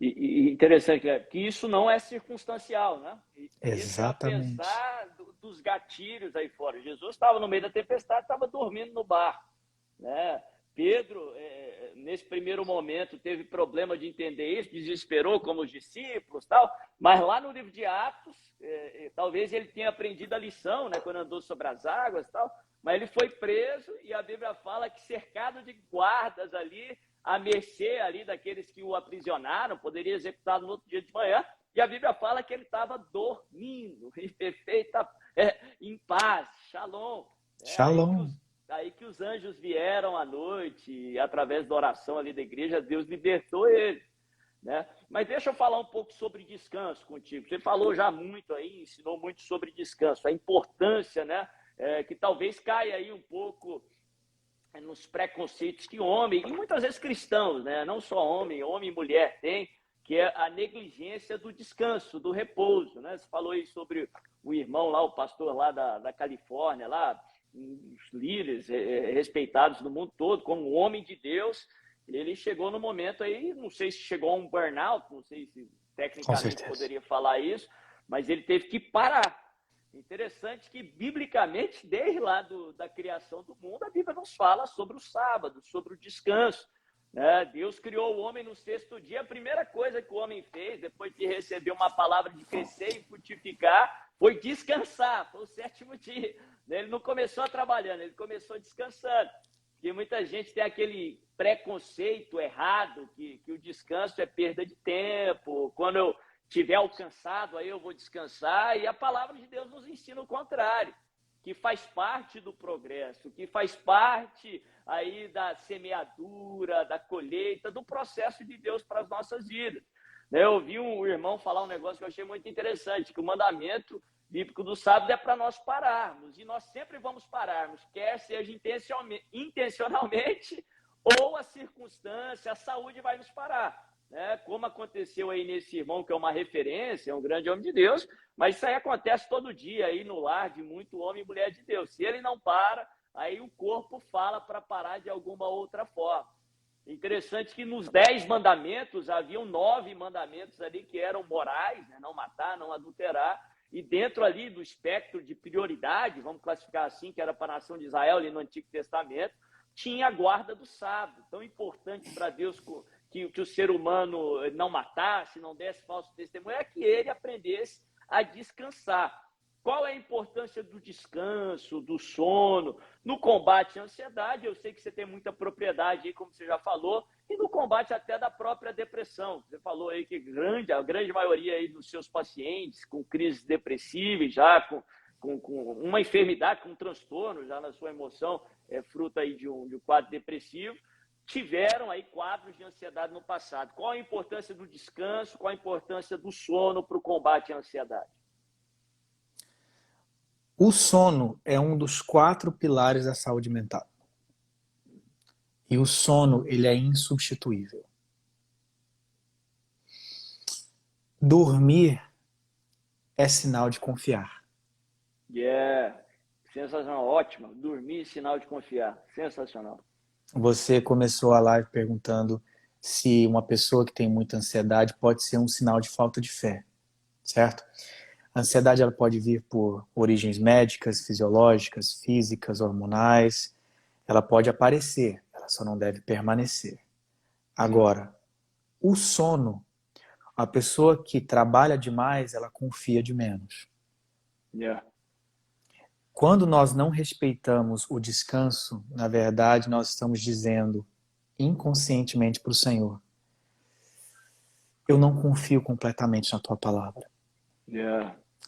E interessante, né? Que isso não é circunstancial, né? Exatamente. Isso é pensar dos gatilhos aí fora. Jesus estava no meio da tempestade, estava dormindo no barco, né? Pedro, nesse primeiro momento, teve problema de entender isso, desesperou como os discípulos, tal. Mas lá no livro de Atos, talvez ele tenha aprendido a lição, né? Quando andou sobre as águas, tal. Mas ele foi preso e a Bíblia fala que cercado de guardas ali, à mercê ali daqueles que o aprisionaram, poderia executá-lo no outro dia de manhã, e a Bíblia fala que ele estava dormindo, em perfeita, em paz, shalom. Shalom. Aí que os anjos vieram à noite, e através da oração ali da igreja, Deus libertou ele. Né? Mas deixa eu falar um pouco sobre descanso contigo. Você falou já muito aí, ensinou muito sobre descanso, a importância, né? Que talvez caia aí um pouco nos preconceitos que homem, e muitas vezes cristãos, né? Não só homem e mulher tem, que é a negligência do descanso, do repouso. Né? Você falou aí sobre o irmão lá, o pastor lá da Califórnia, lá, os líderes respeitados no mundo todo, como um homem de Deus, ele chegou no momento aí, não sei se chegou a um burnout, não sei se tecnicamente poderia falar isso, mas ele teve que parar. Interessante que, biblicamente, desde lá da criação do mundo, a Bíblia nos fala sobre o sábado, sobre o descanso. Né? Deus criou o homem no sexto dia. A primeira coisa que o homem fez, depois de receber uma palavra de crescer e frutificar, foi descansar. Foi o sétimo dia. Ele não começou trabalhando, ele começou descansando. Porque muita gente tem aquele preconceito errado que o descanso é perda de tempo. Quando eu tiver alcançado, aí eu vou descansar. E a palavra de Deus nos ensina o contrário, que faz parte do progresso, que faz parte aí da semeadura, da colheita, do processo de Deus para as nossas vidas. Eu ouvi um irmão falar um negócio que eu achei muito interessante, que o mandamento bíblico do sábado é para nós pararmos, e nós sempre vamos pararmos, quer seja intencionalmente ou a circunstância, a saúde vai nos parar. Como aconteceu aí nesse irmão, que é uma referência, é um grande homem de Deus, mas isso aí acontece todo dia aí no lar de muito homem e mulher de Deus. Se ele não para, aí o corpo fala para parar de alguma outra forma. Interessante que nos 10 mandamentos, haviam 9 mandamentos ali que eram morais, né? Não matar, não adulterar, e dentro ali do espectro de prioridade, vamos classificar assim, que era para a nação de Israel ali no Antigo Testamento, tinha a guarda do sábado, tão importante para Deus que o ser humano não matasse, não desse falso testemunho, é que ele aprendesse a descansar. Qual é a importância do descanso, do sono, no combate à ansiedade? Eu sei que você tem muita propriedade aí, como você já falou, e no combate até da própria depressão. Você falou aí que a grande maioria aí dos seus pacientes com crises depressivas, já com uma enfermidade, com um transtorno já na sua emoção, fruto aí de um quadro depressivo, tiveram aí quadros de ansiedade no passado. Qual a importância do descanso, qual a importância do sono para o combate à ansiedade? O sono é um dos 4 pilares da saúde mental. E o sono, ele é insubstituível. Dormir é sinal de confiar. Sensacional, ótimo. Dormir, sinal de confiar. Sensacional. Você começou a live perguntando se uma pessoa que tem muita ansiedade pode ser um sinal de falta de fé, certo? A ansiedade ela pode vir por origens médicas, fisiológicas, físicas, hormonais. Ela pode aparecer, ela só não deve permanecer. Agora, o sono, a pessoa que trabalha demais, ela confia de menos. Quando nós não respeitamos o descanso, na verdade, nós estamos dizendo inconscientemente para o Senhor: eu não confio completamente na tua palavra.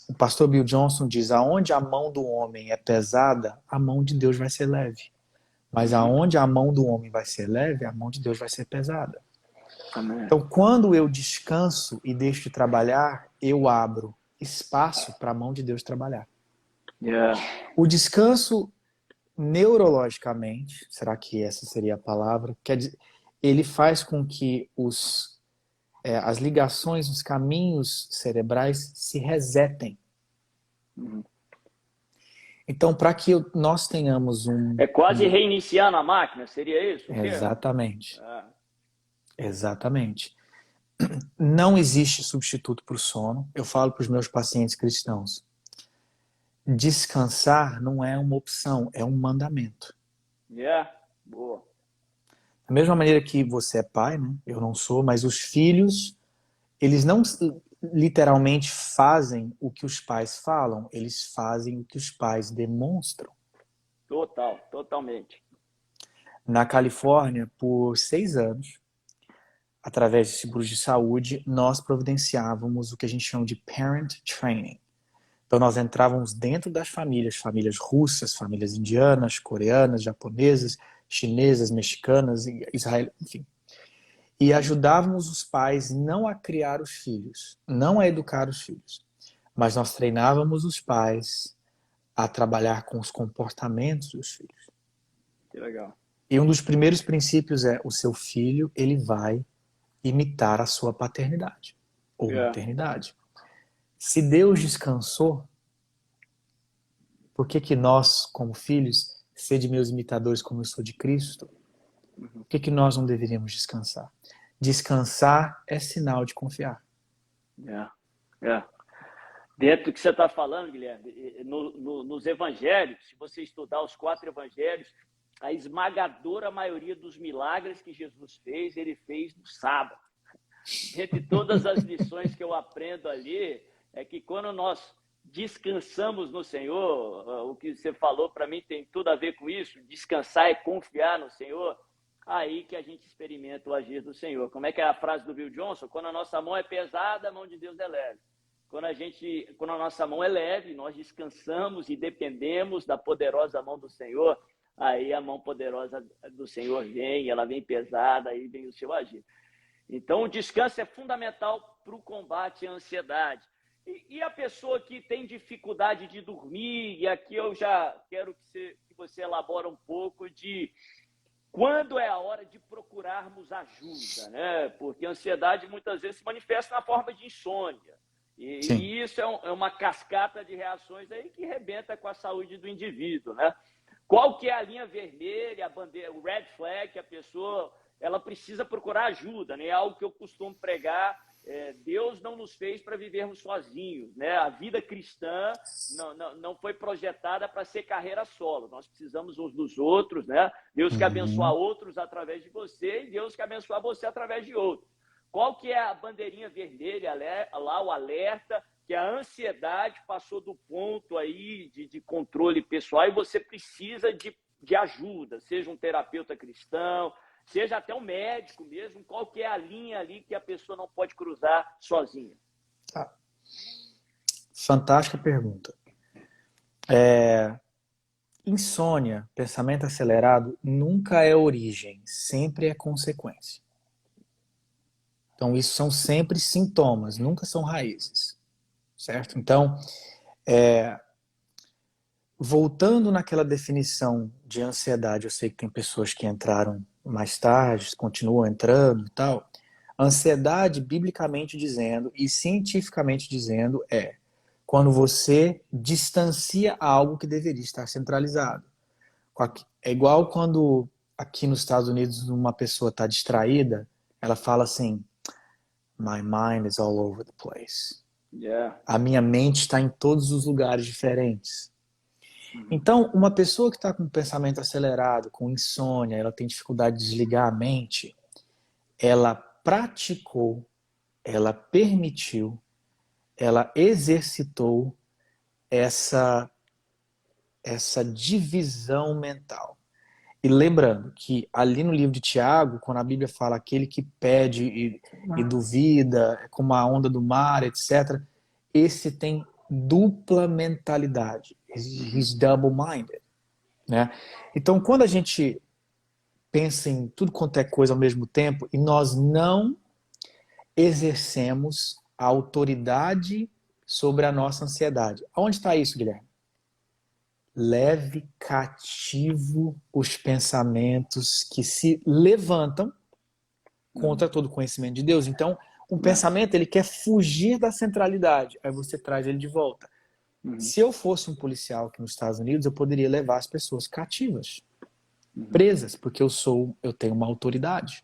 O pastor Bill Johnson diz: aonde a mão do homem é pesada, a mão de Deus vai ser leve. Mas aonde a mão do homem vai ser leve, a mão de Deus vai ser pesada. Amém. Então, quando eu descanso e deixo de trabalhar, eu abro espaço para a mão de Deus trabalhar. O descanso, neurologicamente, será que essa seria a palavra? Quer dizer, ele faz com que as ligações, os caminhos cerebrais se resetem. Então, para que nós tenhamos É quase reiniciando a máquina, seria isso? Exatamente. Exatamente. Não existe substituto para o sono. Eu falo para os meus pacientes cristãos: descansar não é uma opção, é um mandamento. Boa. Da mesma maneira que você é pai, né? Eu não sou, mas os filhos, eles não literalmente fazem o que os pais falam, eles fazem o que os pais demonstram. Totalmente. Na Califórnia, por 6 anos, através de seguros de saúde, nós providenciávamos o que a gente chama de parent training. Então nós entrávamos dentro das famílias russas, famílias indianas, coreanas, japonesas, chinesas, mexicanas, israelenses, enfim. E ajudávamos os pais não a criar os filhos, não a educar os filhos, mas nós treinávamos os pais a trabalhar com os comportamentos dos filhos. Que legal. E um dos primeiros princípios é: o seu filho, ele vai imitar a sua paternidade ou maternidade. Se Deus descansou, por que nós, como filhos, sede meus imitadores como eu sou de Cristo? Por que nós não deveríamos descansar? Descansar é sinal de confiar. Dentro do que você está falando, Guilherme, nos evangelhos, se você estudar os 4 evangelhos, a esmagadora maioria dos milagres que Jesus fez, ele fez no sábado. Entre todas as lições que eu aprendo ali, é que quando nós descansamos no Senhor, o que você falou para mim tem tudo a ver com isso, descansar e confiar no Senhor, aí que a gente experimenta o agir do Senhor. Como é que é a frase do Bill Johnson? Quando a nossa mão é pesada, a mão de Deus é leve. Quando a nossa mão é leve, nós descansamos e dependemos da poderosa mão do Senhor, aí a mão poderosa do Senhor vem, ela vem pesada, aí vem o seu agir. Então, o descanso é fundamental para o combate à ansiedade. E a pessoa que tem dificuldade de dormir, e aqui eu já quero que você elabore um pouco de quando é a hora de procurarmos ajuda, né? Porque a ansiedade muitas vezes se manifesta na forma de insônia. E isso é uma cascata de reações aí que rebenta com a saúde do indivíduo, né? Qual que é a linha vermelha, a bandeira, o red flag, que a pessoa ela precisa procurar ajuda, né? É algo que eu costumo pregar. Deus não nos fez para vivermos sozinhos, né? A vida cristã não foi projetada para ser carreira solo. Nós precisamos uns dos outros, né? Deus quer abençoar outros através de você e Deus quer abençoar você através de outros. Qual que é a bandeirinha vermelha lá, o alerta, que a ansiedade passou do ponto aí de controle pessoal e você precisa de ajuda, seja um terapeuta cristão, seja até um médico mesmo, qual que é a linha ali que a pessoa não pode cruzar sozinha? Tá. Fantástica pergunta. Insônia, pensamento acelerado, nunca é origem, sempre é consequência. Então, isso são sempre sintomas, nunca são raízes, certo? Então, voltando naquela definição de ansiedade, eu sei que tem pessoas que entraram mais tarde, continuam entrando e tal. Ansiedade, biblicamente dizendo e cientificamente dizendo, é quando você distancia algo que deveria estar centralizado. É igual quando aqui nos Estados Unidos uma pessoa está distraída, ela fala assim, my mind is all over the place. Yeah. A minha mente está em todos os lugares diferentes. Então, uma pessoa que está com pensamento acelerado, com insônia, ela tem dificuldade de desligar a mente, ela praticou, ela permitiu, ela exercitou essa divisão mental. E lembrando que ali no livro de Tiago, quando a Bíblia fala aquele que pede e duvida, é como a onda do mar, etc., esse tem dupla mentalidade. He's double-minded. Né? Então, quando a gente pensa em tudo quanto é coisa ao mesmo tempo e nós não exercemos a autoridade sobre a nossa ansiedade. Onde está isso, Guilherme? Leve cativo os pensamentos que se levantam contra todo o conhecimento de Deus. Então, um pensamento, ele quer fugir da centralidade. Aí você traz ele de volta. Se eu fosse um policial aqui nos Estados Unidos, eu poderia levar as pessoas cativas, presas, porque eu tenho uma autoridade.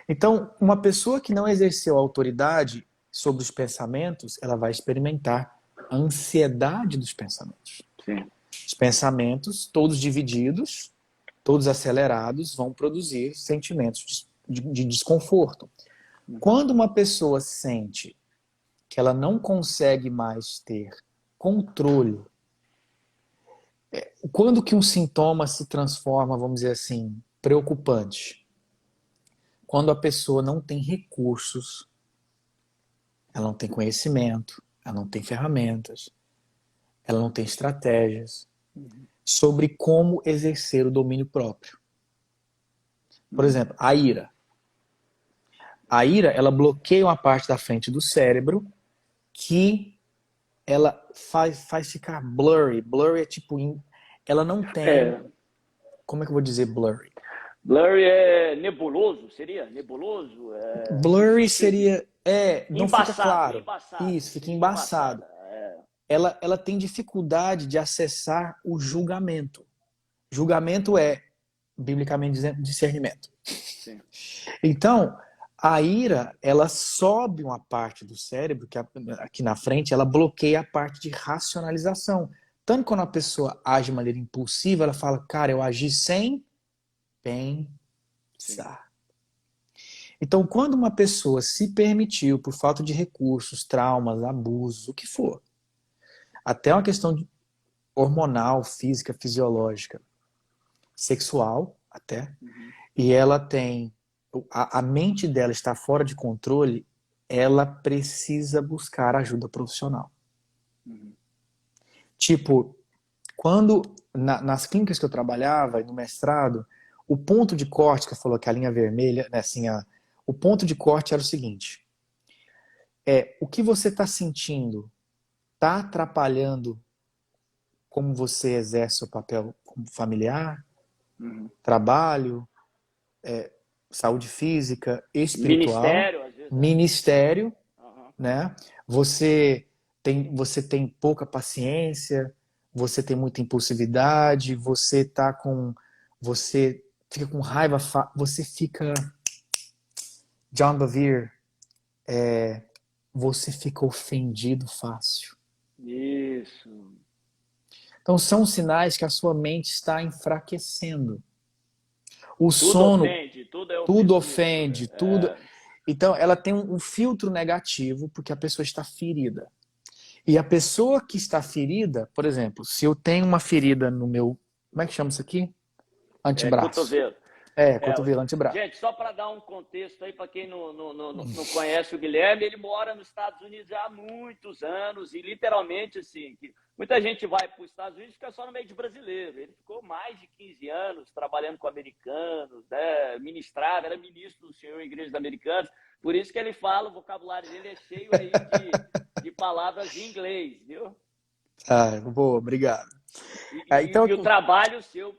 Então, uma pessoa que não exerceu a autoridade sobre os pensamentos, ela vai experimentar a ansiedade dos pensamentos. Sim. Os pensamentos, todos divididos, todos acelerados, vão produzir sentimentos de desconforto. Quando uma pessoa sente que ela não consegue mais ter controle, quando que um sintoma se transforma, vamos dizer assim, preocupante? Quando a pessoa não tem recursos, ela não tem conhecimento, ela não tem ferramentas, ela não tem estratégias sobre como exercer o domínio próprio. Por exemplo, a ira. A ira, ela bloqueia uma parte da frente do cérebro que ela faz ficar blurry. Blurry é tipo... Ela não tem... Como é que eu vou dizer blurry? Blurry é nebuloso, seria? Nebuloso? Blurry seria... não embaçado, fica claro. Embaçado, isso, fica embaçado. Ela tem dificuldade de acessar o julgamento. Julgamento é, biblicamente dizendo, discernimento. Sim. Então, A ira, ela sobe uma parte do cérebro, que aqui na frente, ela bloqueia a parte de racionalização. Tanto quando a pessoa age de maneira impulsiva, ela fala, cara, eu agi sem pensar. Então, quando uma pessoa se permitiu, por falta de recursos, traumas, abusos, o que for, até uma questão hormonal, física, fisiológica, sexual até, e ela tem, a mente dela está fora de controle, ela precisa buscar ajuda profissional. Tipo, quando, nas clínicas que eu trabalhava, no mestrado, o ponto de corte, que eu falou que a linha vermelha, né, assim, o ponto de corte era o seguinte, o que você está sentindo está atrapalhando como você exerce seu papel como familiar, trabalho, saúde física, espiritual, Ministério, às vezes. ministério, né? Você tem pouca paciência, você tem muita impulsividade, você fica com raiva, você fica John Bevere, você fica ofendido fácil. Isso. Então são sinais que a sua mente está enfraquecendo. O Tudo sono, ofende, tudo é tudo ofensivo, ofende, né? tudo. Então ela tem um filtro negativo porque a pessoa está ferida. E a pessoa que está ferida, por exemplo, se eu tenho uma ferida no meu, como é que chama isso aqui? Antebraço. Cotovelo. Cotovelo, antebraço. Gente, só para dar um contexto aí para quem não conhece o Guilherme, ele mora nos Estados Unidos há muitos anos e literalmente assim, muita gente vai para os Estados Unidos e fica só no meio de brasileiro. Ele ficou mais de 15 anos trabalhando com americanos, né, ministrava, era ministro do Senhor em igrejas americanas, por isso que ele fala, o vocabulário dele é cheio aí de palavras em inglês, viu? Boa, obrigado. Então, e o trabalho seu,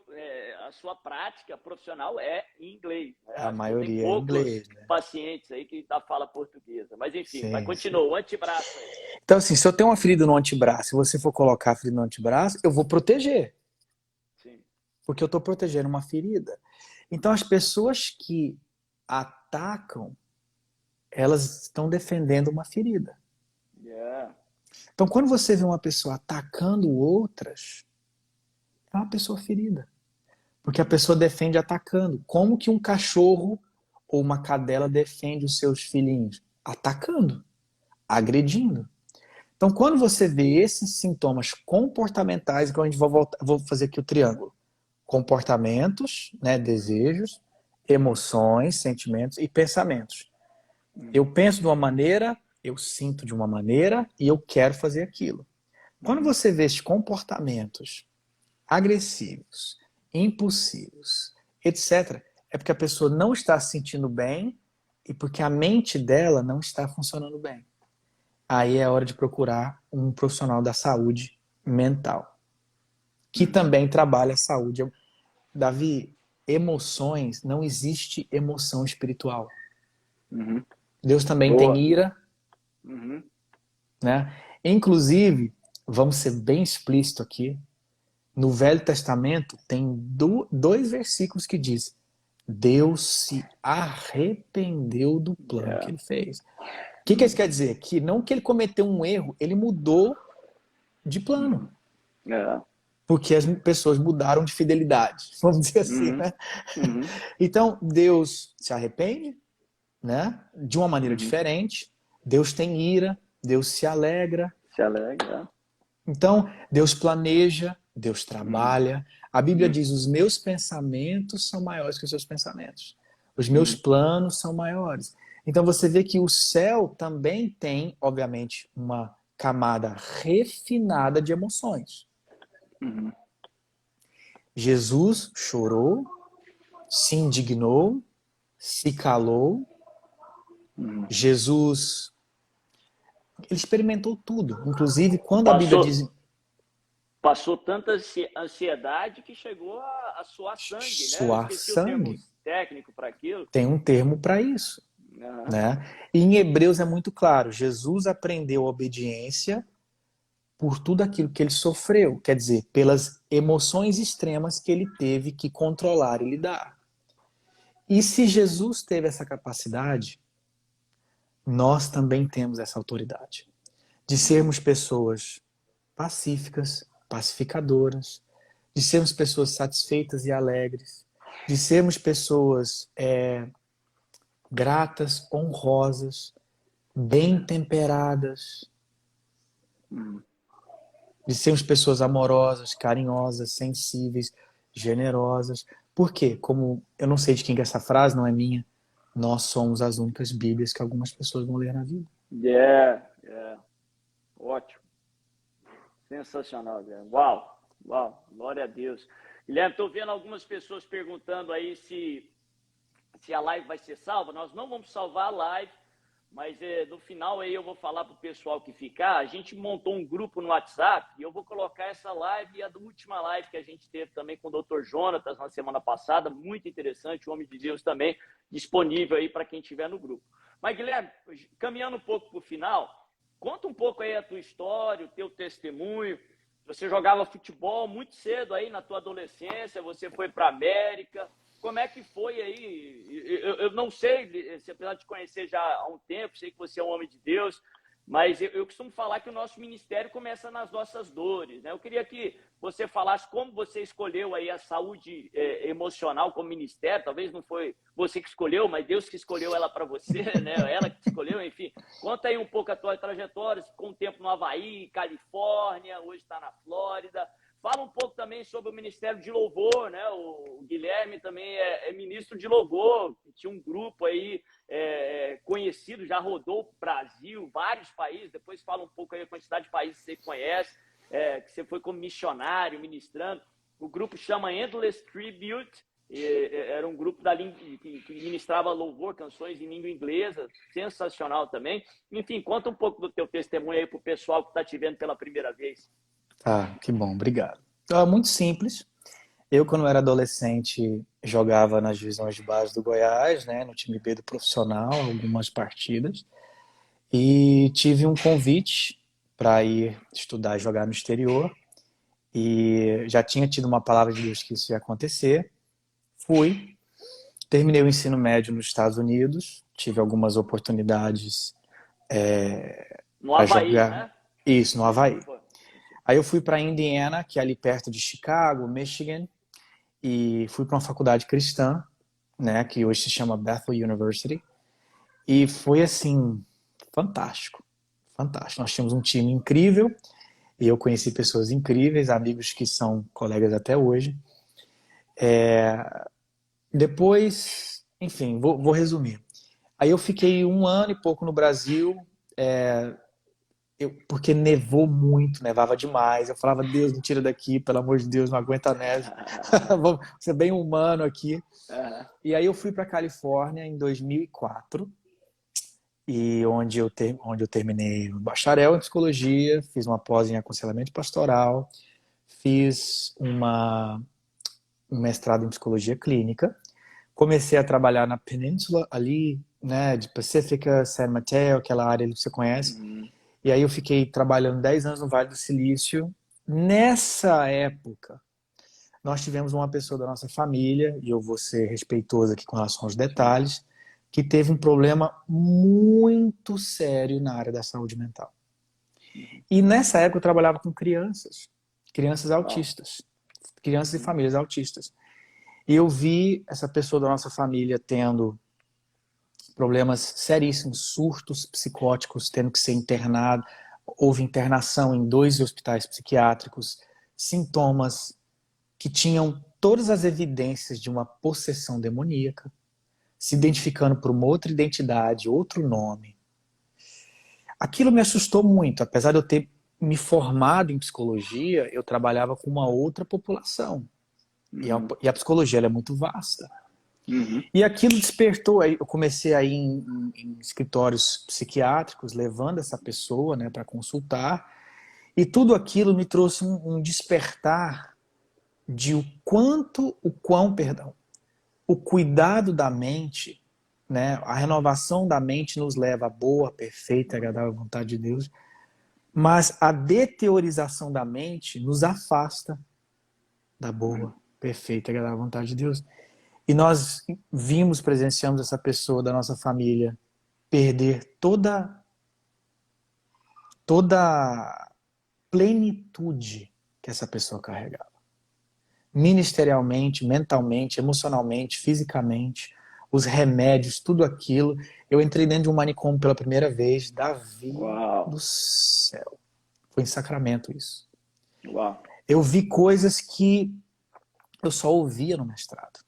a sua prática profissional é em inglês. Né? A maioria tem é em inglês, né? pacientes aí que fala portuguesa. Mas enfim, Sim, mas continua, o antebraço aí. Então assim, se eu tenho uma ferida no antebraço, se você for colocar a ferida no antebraço, eu vou proteger. Sim. Porque eu estou protegendo uma ferida. Então as pessoas que atacam, elas estão defendendo uma ferida. Yeah. Então quando você vê uma pessoa atacando outras, é uma pessoa ferida. Porque a pessoa defende atacando. Como que um cachorro ou uma cadela defende os seus filhinhos? Atacando, agredindo. Então, quando você vê esses sintomas comportamentais, então a gente vou fazer aqui o triângulo. Comportamentos, né, desejos, emoções, sentimentos e pensamentos. Eu penso de uma maneira, eu sinto de uma maneira e eu quero fazer aquilo. Quando você vê esses comportamentos agressivos, impulsivos, etc., é porque a pessoa não está se sentindo bem e porque a mente dela não está funcionando bem. Aí é a hora de procurar um profissional da saúde mental, que também trabalha a saúde. Davi, emoções, não existe emoção espiritual. Deus também tem ira, né? Inclusive, vamos ser bem explícito aqui, no Velho Testamento tem dois versículos que diz: Deus se arrependeu do plano que ele fez. O que isso quer dizer? Que não que ele cometeu um erro, ele mudou de plano. Porque as pessoas mudaram de fidelidade, vamos dizer assim, né? Então, Deus se arrepende, né? De uma maneira diferente. Deus tem ira, Deus se alegra. Então, Deus planeja, Deus trabalha. A Bíblia diz, os meus pensamentos são maiores que os seus pensamentos. Os meus planos são maiores. Então você vê que o céu também tem, obviamente, uma camada refinada de emoções. Jesus chorou, se indignou, se calou. Jesus, ele experimentou tudo. Inclusive, quando a Bíblia diz... Passou tanta ansiedade que chegou a suar sangue, né? Suar sangue. O termo técnico para aquilo. Tem um termo para isso. Né? E em Hebreus é muito claro, Jesus aprendeu a obediência por tudo aquilo que ele sofreu, quer dizer, pelas emoções extremas que ele teve que controlar e lidar. E se Jesus teve essa capacidade, nós também temos essa autoridade de sermos pessoas pacíficas, pacificadoras, de sermos pessoas satisfeitas e alegres, de sermos pessoas gratas, honrosas, bem temperadas, de sermos pessoas amorosas, carinhosas, sensíveis, generosas. Por quê? Como eu não sei de quem que é essa frase, não é minha, nós somos as únicas Bíblias que algumas pessoas vão ler na vida. Ótimo. Sensacional, Guilherme. Uau, uau, glória a Deus. Guilherme, estou vendo algumas pessoas perguntando aí se a live vai ser salva. Nós não vamos salvar a live, mas no final aí eu vou falar para o pessoal que ficar. A gente montou um grupo no WhatsApp e eu vou colocar essa live e a última live que a gente teve também com o Dr. Jonatas na semana passada, muito interessante, o homem de Deus também, disponível aí para quem estiver no grupo. Mas, Guilherme, caminhando um pouco para o final, conta um pouco aí a tua história, o teu testemunho. Você jogava futebol muito cedo aí na tua adolescência, você foi para a América. Como é que foi aí? Eu não sei, se apesar de te conhecer já há um tempo, sei que você é um homem de Deus, mas eu costumo falar que o nosso ministério começa nas nossas dores, né? Eu queria que você falasse como você escolheu aí a saúde emocional como ministério. Talvez não foi você que escolheu, mas Deus que escolheu ela para você, né? Ela que escolheu, enfim. Conta aí um pouco a tua trajetória, ficou um tempo no Havaí, Califórnia, hoje está na Flórida. Fala um pouco também sobre o Ministério de Louvor, né? O Guilherme também é ministro de Louvor, tinha um grupo aí conhecido, já rodou o Brasil, vários países. Depois fala um pouco aí a quantidade de países que você conhece, que você foi como missionário, ministrando. O grupo chama Endless Tribute, era um grupo que ministrava louvor, canções em língua inglesa, sensacional também. Enfim, conta um pouco do teu testemunho aí para o pessoal que está te vendo pela primeira vez. Ah, que bom, obrigado. Muito simples. Eu, quando era adolescente, jogava nas divisões de base do Goiás, né, no time B do profissional, algumas partidas. E tive um convite para ir estudar e jogar no exterior. E já tinha tido uma palavra de Deus que isso ia acontecer. Fui, terminei o ensino médio nos Estados Unidos, tive algumas oportunidades no para Havaí, jogar. né? Isso, no Havaí. Aí eu fui para Indiana, que é ali perto de Chicago, Michigan, e fui para uma faculdade cristã, né, que hoje se chama Bethel University, e foi assim, fantástico, fantástico. Nós tínhamos um time incrível, e eu conheci pessoas incríveis, amigos que são colegas até hoje. Depois, enfim, vou resumir. Aí eu fiquei 1 ano e pouco no Brasil, porque nevou muito, nevava demais. Eu falava, Deus, me tira daqui, pelo amor de Deus, não aguento a neve. Vou ser bem humano aqui. E aí eu fui para Califórnia em 2004, e onde eu terminei o bacharel em psicologia, fiz uma pós em aconselhamento pastoral, fiz um mestrado em psicologia clínica, comecei a trabalhar na península ali, né, de Pacífica, San Mateo, aquela área que você conhece. E aí eu fiquei trabalhando 10 anos no Vale do Silício. Nessa época, nós tivemos uma pessoa da nossa família, e eu vou ser respeitoso aqui com relação aos detalhes, que teve um problema muito sério na área da saúde mental. E nessa época eu trabalhava com crianças autistas, crianças e famílias autistas. E eu vi essa pessoa da nossa família tendo problemas seríssimos, surtos psicóticos, tendo que ser internado. Houve internação em 2 hospitais psiquiátricos, sintomas que tinham todas as evidências de uma possessão demoníaca, se identificando por uma outra identidade, outro nome. Aquilo me assustou muito. Apesar de eu ter me formado em psicologia, eu trabalhava com uma outra população. E a psicologia ela é muito vasta. E aquilo despertou, eu comecei a ir em escritórios psiquiátricos, levando essa pessoa, né, para consultar, e tudo aquilo me trouxe um despertar de o cuidado da mente, né, a renovação da mente nos leva à boa, perfeita e agradável vontade de Deus, mas a deteriorização da mente nos afasta da boa, perfeita e agradável vontade de Deus. E nós presenciamos essa pessoa da nossa família perder toda plenitude que essa pessoa carregava. Ministerialmente, mentalmente, emocionalmente, fisicamente, os remédios, tudo aquilo. Eu entrei dentro de um manicômio pela primeira vez, Davi do céu. Foi em Sacramento isso. Uau. Eu vi coisas que eu só ouvia no mestrado.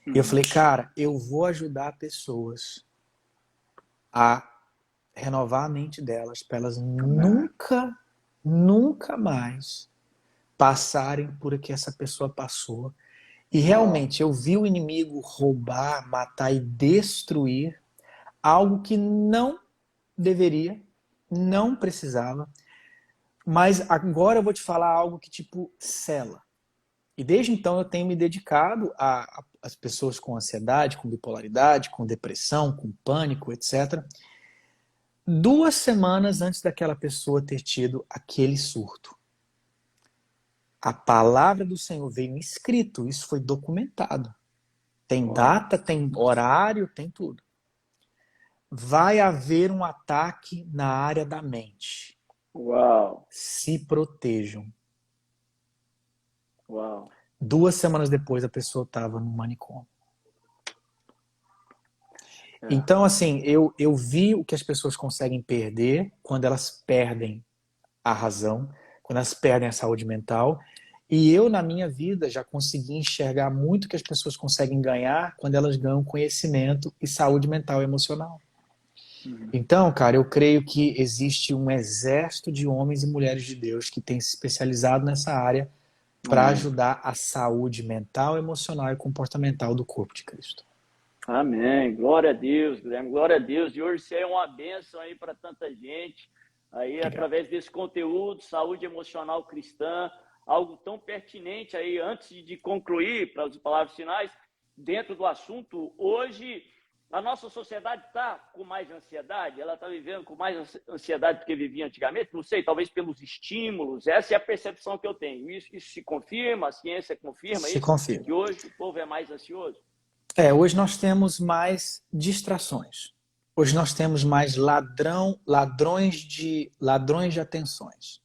E eu falei, cara, eu vou ajudar pessoas a renovar a mente delas, para elas nunca mais passarem por o que essa pessoa passou. E realmente eu vi o inimigo roubar, matar e destruir algo que não deveria, não precisava. Mas agora eu vou te falar algo que tipo sela. E desde então eu tenho me dedicado às pessoas com ansiedade, com bipolaridade, com depressão, com pânico, etc. 2 semanas antes daquela pessoa ter tido aquele surto, a palavra do Senhor veio escrito, isso foi documentado. Tem data, tem horário, tem tudo. Vai haver um ataque na área da mente. Uau. Se protejam. Uau. 2 semanas depois a pessoa estava no manicômio. Então, assim, eu vi o que as pessoas conseguem perder quando elas perdem a razão, quando elas perdem a saúde mental. E eu, na minha vida, já consegui enxergar muito que as pessoas conseguem ganhar quando elas ganham conhecimento e saúde mental e emocional. Então, cara, eu creio que existe um exército de homens e mulheres de Deus que tem se especializado nessa área para ajudar a saúde mental, emocional e comportamental do corpo de Cristo. Amém. Glória a Deus, Guilherme. Glória a Deus. E hoje você é uma bênção aí para tanta gente. Aí, através desse conteúdo, saúde emocional cristã, algo tão pertinente aí, antes de concluir, para as palavras finais, dentro do assunto, hoje a nossa sociedade está com mais ansiedade, ela está vivendo com mais ansiedade do que vivia antigamente, não sei, talvez pelos estímulos, essa é a percepção que eu tenho. Isso se confirma, a ciência confirma Se isso? confirma. Que hoje o povo é mais ansioso? Hoje nós temos mais distrações. Hoje nós temos mais ladrões de atenções.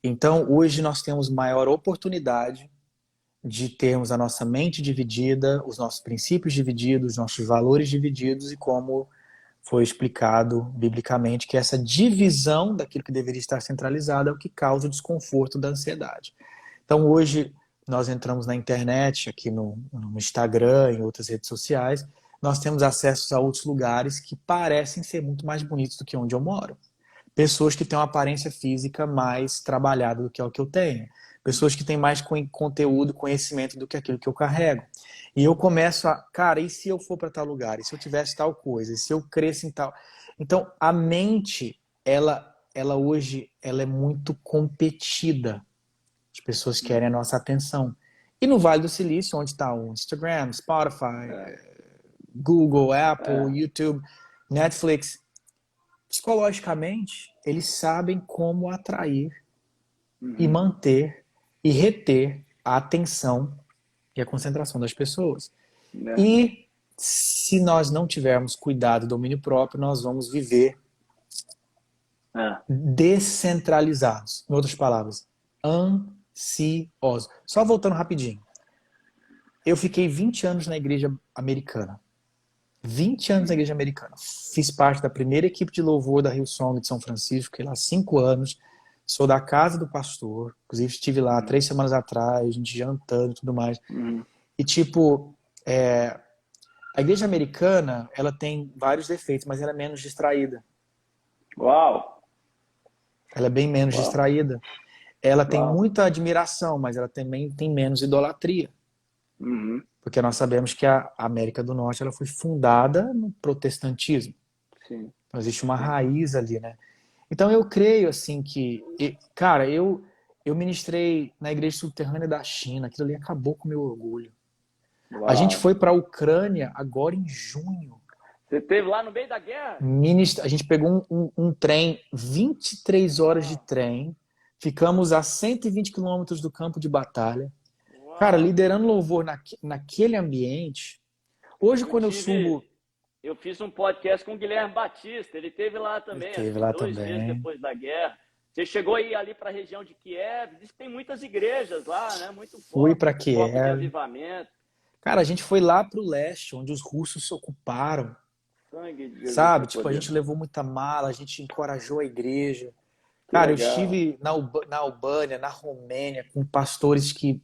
Então, hoje nós temos maior oportunidade de termos a nossa mente dividida, os nossos princípios divididos, os nossos valores divididos e como foi explicado biblicamente que essa divisão daquilo que deveria estar centralizado é o que causa o desconforto da ansiedade. Então, hoje nós entramos na internet, aqui no Instagram, em outras redes sociais, nós temos acesso a outros lugares que parecem ser muito mais bonitos do que onde eu moro. Pessoas que têm uma aparência física mais trabalhada do que o que eu tenho. Pessoas que têm mais conteúdo, conhecimento do que aquilo que eu carrego. E eu começo cara, e se eu for para tal lugar? E se eu tivesse tal coisa? E se eu cresça em tal... Então, a mente, ela hoje, ela é muito competida. As pessoas querem a nossa atenção. E no Vale do Silício, onde está o Instagram, Spotify, Google, Apple, YouTube, Netflix, psicologicamente, eles sabem como atrair e manter e reter a atenção e a concentração das pessoas. E se nós não tivermos cuidado e domínio próprio, nós vamos viver descentralizados. Em outras palavras, ansiosos. Só voltando rapidinho. Eu fiquei 20 anos na igreja americana. 20 anos na igreja americana. Fiz parte da primeira equipe de louvor da Hillsong de São Francisco, fiquei lá 5 anos. Sou da casa do pastor. Inclusive estive lá 3 semanas atrás, a gente jantando e tudo mais. E tipo, a igreja americana, ela tem vários defeitos, mas ela é menos distraída. Uau! Ela é bem menos distraída. Ela tem muita admiração, mas ela também tem menos idolatria. Porque nós sabemos que a América do Norte ela foi fundada no protestantismo. Sim. Então existe uma raiz ali, né? Então eu creio assim que, cara, eu ministrei na igreja subterrânea da China, aquilo ali acabou com o meu orgulho. Uau. A gente foi para a Ucrânia agora em junho. Você esteve lá no meio da guerra? A gente pegou um trem, 23 horas de trem, ficamos a 120 quilômetros do campo de batalha. Cara, liderando louvor naquele ambiente. Hoje, quando eu subo... Eu fiz um podcast com o Guilherme Batista, ele teve lá Ele também, acho teve que lá 2 meses também. depois da guerra. Você chegou aí ali para a região de Kiev, diz que tem muitas igrejas lá, né? Muito Fui foco, para foco de Kiev. avivamento. Cara, a gente foi lá pro leste, onde os russos se ocuparam, Sangue de Jesus tem sabe? Tipo, a poder. gente levou muita mala, a gente encorajou a igreja. Que Cara, eu legal. estive na Albânia, na Romênia, com pastores que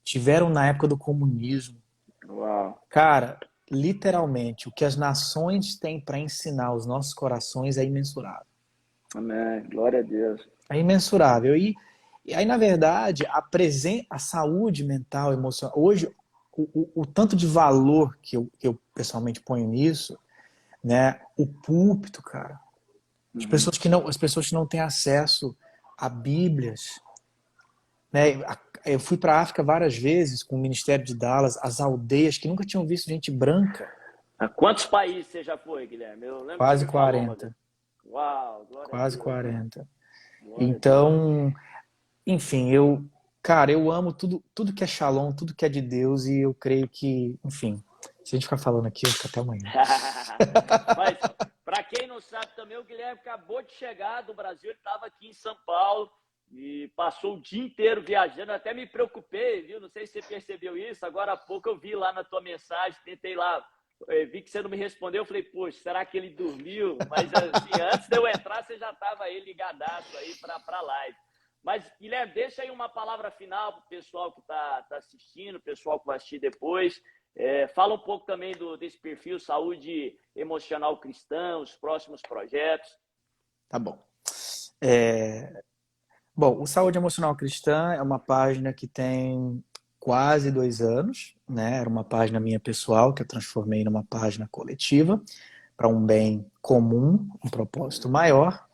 tiveram na época do comunismo. Uau. Cara, literalmente, o que as nações têm para ensinar aos nossos corações é imensurável. Amém. Glória a Deus. É imensurável. E aí, na verdade, a saúde mental, emocional, hoje, o tanto de valor que eu pessoalmente ponho nisso, né? O púlpito, cara. Uhum. As pessoas que não têm acesso a Bíblias, né? Eu fui para a África várias vezes com o Ministério de Dallas, as aldeias que nunca tinham visto gente branca, A quantos países você já foi, Guilherme? Eu lembro que você quase me falou uma vez. 40, Uau, glória a quase Deus, mano. 40. Glória a Deus. Então, enfim, cara, eu amo tudo que é Shalom, tudo que é de Deus e eu creio que, enfim, se a gente ficar falando aqui, eu fico até amanhã. Mas, para quem não sabe também, o Guilherme acabou de chegar do Brasil, ele estava aqui em São Paulo e passou o dia inteiro viajando. Eu até me preocupei, viu? Não sei se você percebeu isso. Agora há pouco eu vi lá na tua mensagem, tentei lá, vi que você não me respondeu. Eu falei, poxa, será que ele dormiu? Mas assim, antes de eu entrar, você já estava aí ligadaço aí para a live. Mas, Guilherme, deixa aí uma palavra final para o pessoal que está assistindo, o pessoal que vai assistir depois. Fala um pouco também desse perfil Saúde Emocional Cristã, os próximos projetos. Tá bom. Bom, o Saúde Emocional Cristã é uma página que tem quase 2 anos, né? Era uma página minha pessoal que eu transformei numa página coletiva para um bem comum, um propósito maior.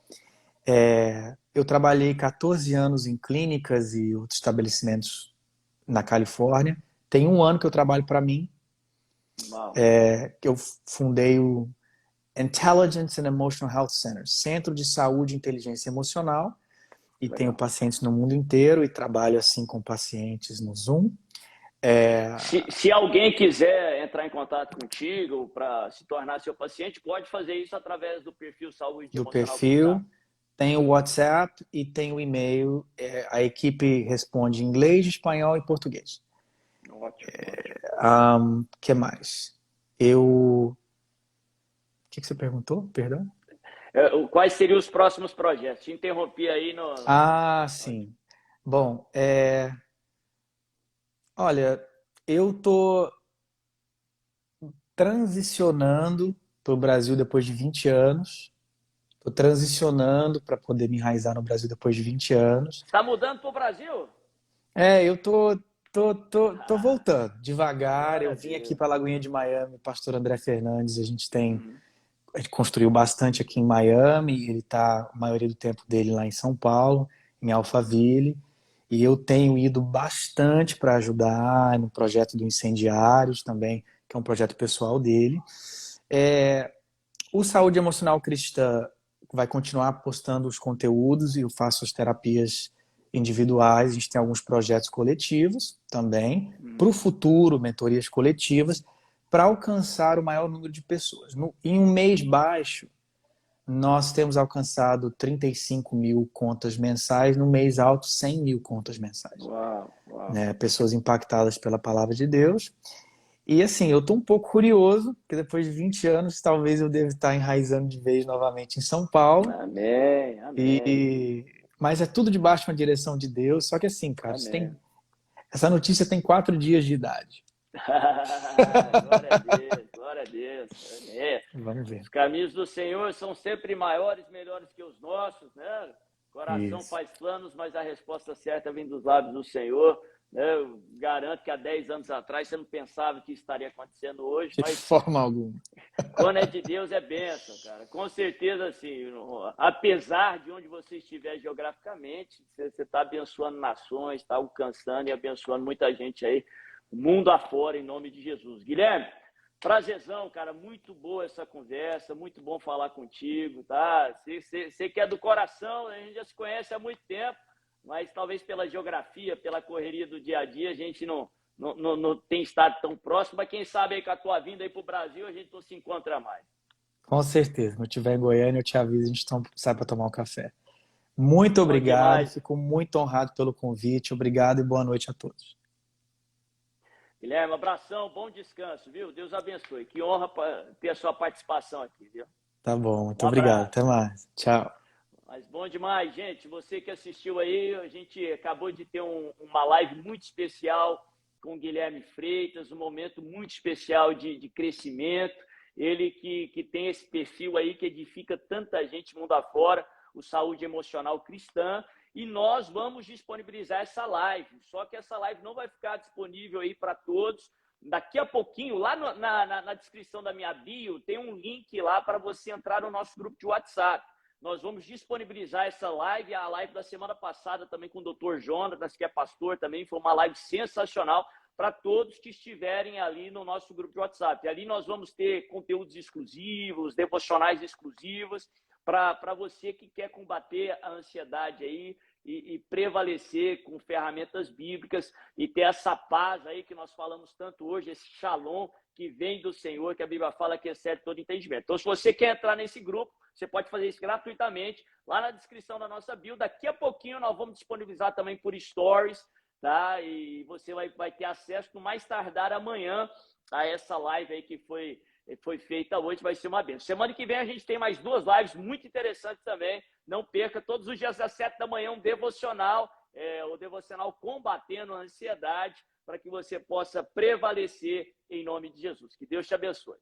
Eu trabalhei 14 anos em clínicas e outros estabelecimentos na Califórnia. Tem 1 ano que eu trabalho para mim, que eu fundei o Intelligence and Emotional Health Center, Centro de Saúde e Inteligência Emocional, e tenho Legal. pacientes no mundo inteiro e trabalho assim com pacientes no Zoom. Se alguém quiser entrar em contato contigo para se tornar seu paciente, pode fazer isso através do perfil Saúde Do Emocional Cristã. perfil, tem o WhatsApp e tem o e-mail. A equipe responde em inglês, espanhol e português. Ótimo, ótimo. Que mais? O que você perguntou? Perdão? Quais seriam os próximos projetos? Te interrompi aí no. Sim. Bom, olha, eu tô transicionando para o Brasil depois de 20 anos. Tô transicionando para poder me enraizar no Brasil depois de 20 anos. Tá mudando para o Brasil? Eu tô voltando devagar. Glória Eu a vim aqui Deus. para a Lagoinha de Miami, pastor André Fernandes. A gente construiu bastante aqui em Miami. Ele tá a maioria do tempo dele lá em São Paulo, em Alphaville. E eu tenho ido bastante para ajudar no projeto do Incendiários também, que é um projeto pessoal dele. O Saúde Emocional Cristã vai continuar postando os conteúdos e eu faço as terapias individuais. A gente tem alguns projetos coletivos também. Para o futuro, mentorias coletivas, para alcançar o maior número de pessoas. Em um mês baixo, nós temos alcançado 35 mil contas mensais, no mês alto, 100 mil contas mensais. Uau, uau. Né? Pessoas impactadas pela palavra de Deus. E assim, eu estou um pouco curioso, porque depois de 20 anos, talvez eu deva estar enraizando de vez novamente em São Paulo. Amém, amém. Mas é tudo debaixo de uma direção de Deus. Só que assim, cara, Amém. essa notícia tem 4 dias de idade. Glória a Deus, glória a Deus. Amém. Vamos ver. Os caminhos do Senhor são sempre maiores, melhores que os nossos, né? O coração Isso. faz planos, mas a resposta certa vem dos lábios do Senhor. Eu garanto que há 10 anos atrás você não pensava que isso estaria acontecendo hoje, De mas forma alguma. quando é de Deus é bênção, cara. Com certeza, assim, apesar de onde você estiver geograficamente, você está abençoando nações, está alcançando e abençoando muita gente aí, mundo afora, em nome de Jesus. Guilherme, prazerzão, cara, muito boa essa conversa, muito bom falar contigo, tá? Você que é do coração, a gente já se conhece há muito tempo, mas talvez pela geografia, pela correria do dia a dia, a gente não não tem estado tão próximo, mas quem sabe aí com a tua vinda aí para o Brasil a gente não se encontra mais. Com certeza. Quando eu estiver em Goiânia, eu te aviso, a gente sai para tomar um café. Muito Bom obrigado, demais. fico muito honrado pelo convite. Obrigado e boa noite a todos. Guilherme, abração, bom descanso, viu? Deus abençoe. Que honra ter a sua participação aqui, viu? Tá bom, muito Um obrigado. abraço. Até mais. Tchau. Mas bom demais, gente. Você que assistiu aí, a gente acabou de ter uma live muito especial com o Guilherme Freitas, um momento muito especial de crescimento. Ele que tem esse perfil aí que edifica tanta gente mundo afora, o Saúde Emocional Cristã. E nós vamos disponibilizar essa live. Só que essa live não vai ficar disponível aí para todos. Daqui a pouquinho, lá na descrição da minha bio, tem um link lá para você entrar no nosso grupo de WhatsApp. Nós vamos disponibilizar essa live, a live da semana passada também com o Dr. Jonas, que é pastor também, foi uma live sensacional para todos que estiverem ali no nosso grupo de WhatsApp. E ali nós vamos ter conteúdos exclusivos, devocionais exclusivos, para você que quer combater a ansiedade aí e prevalecer com ferramentas bíblicas e ter essa paz aí que nós falamos tanto hoje, esse shalom que vem do Senhor, que a Bíblia fala que excede todo entendimento. Então, se você quer entrar nesse grupo, você pode fazer isso gratuitamente lá na descrição da nossa bio. Daqui a pouquinho nós vamos disponibilizar também por stories, tá? E você vai ter acesso no mais tardar amanhã a essa live aí que foi feita hoje, vai ser uma bênção. Semana que vem a gente tem mais 2 lives muito interessantes também. Não perca, todos os dias às 7 da manhã, um devocional, o devocional Combatendo a Ansiedade, para que você possa prevalecer em nome de Jesus. Que Deus te abençoe.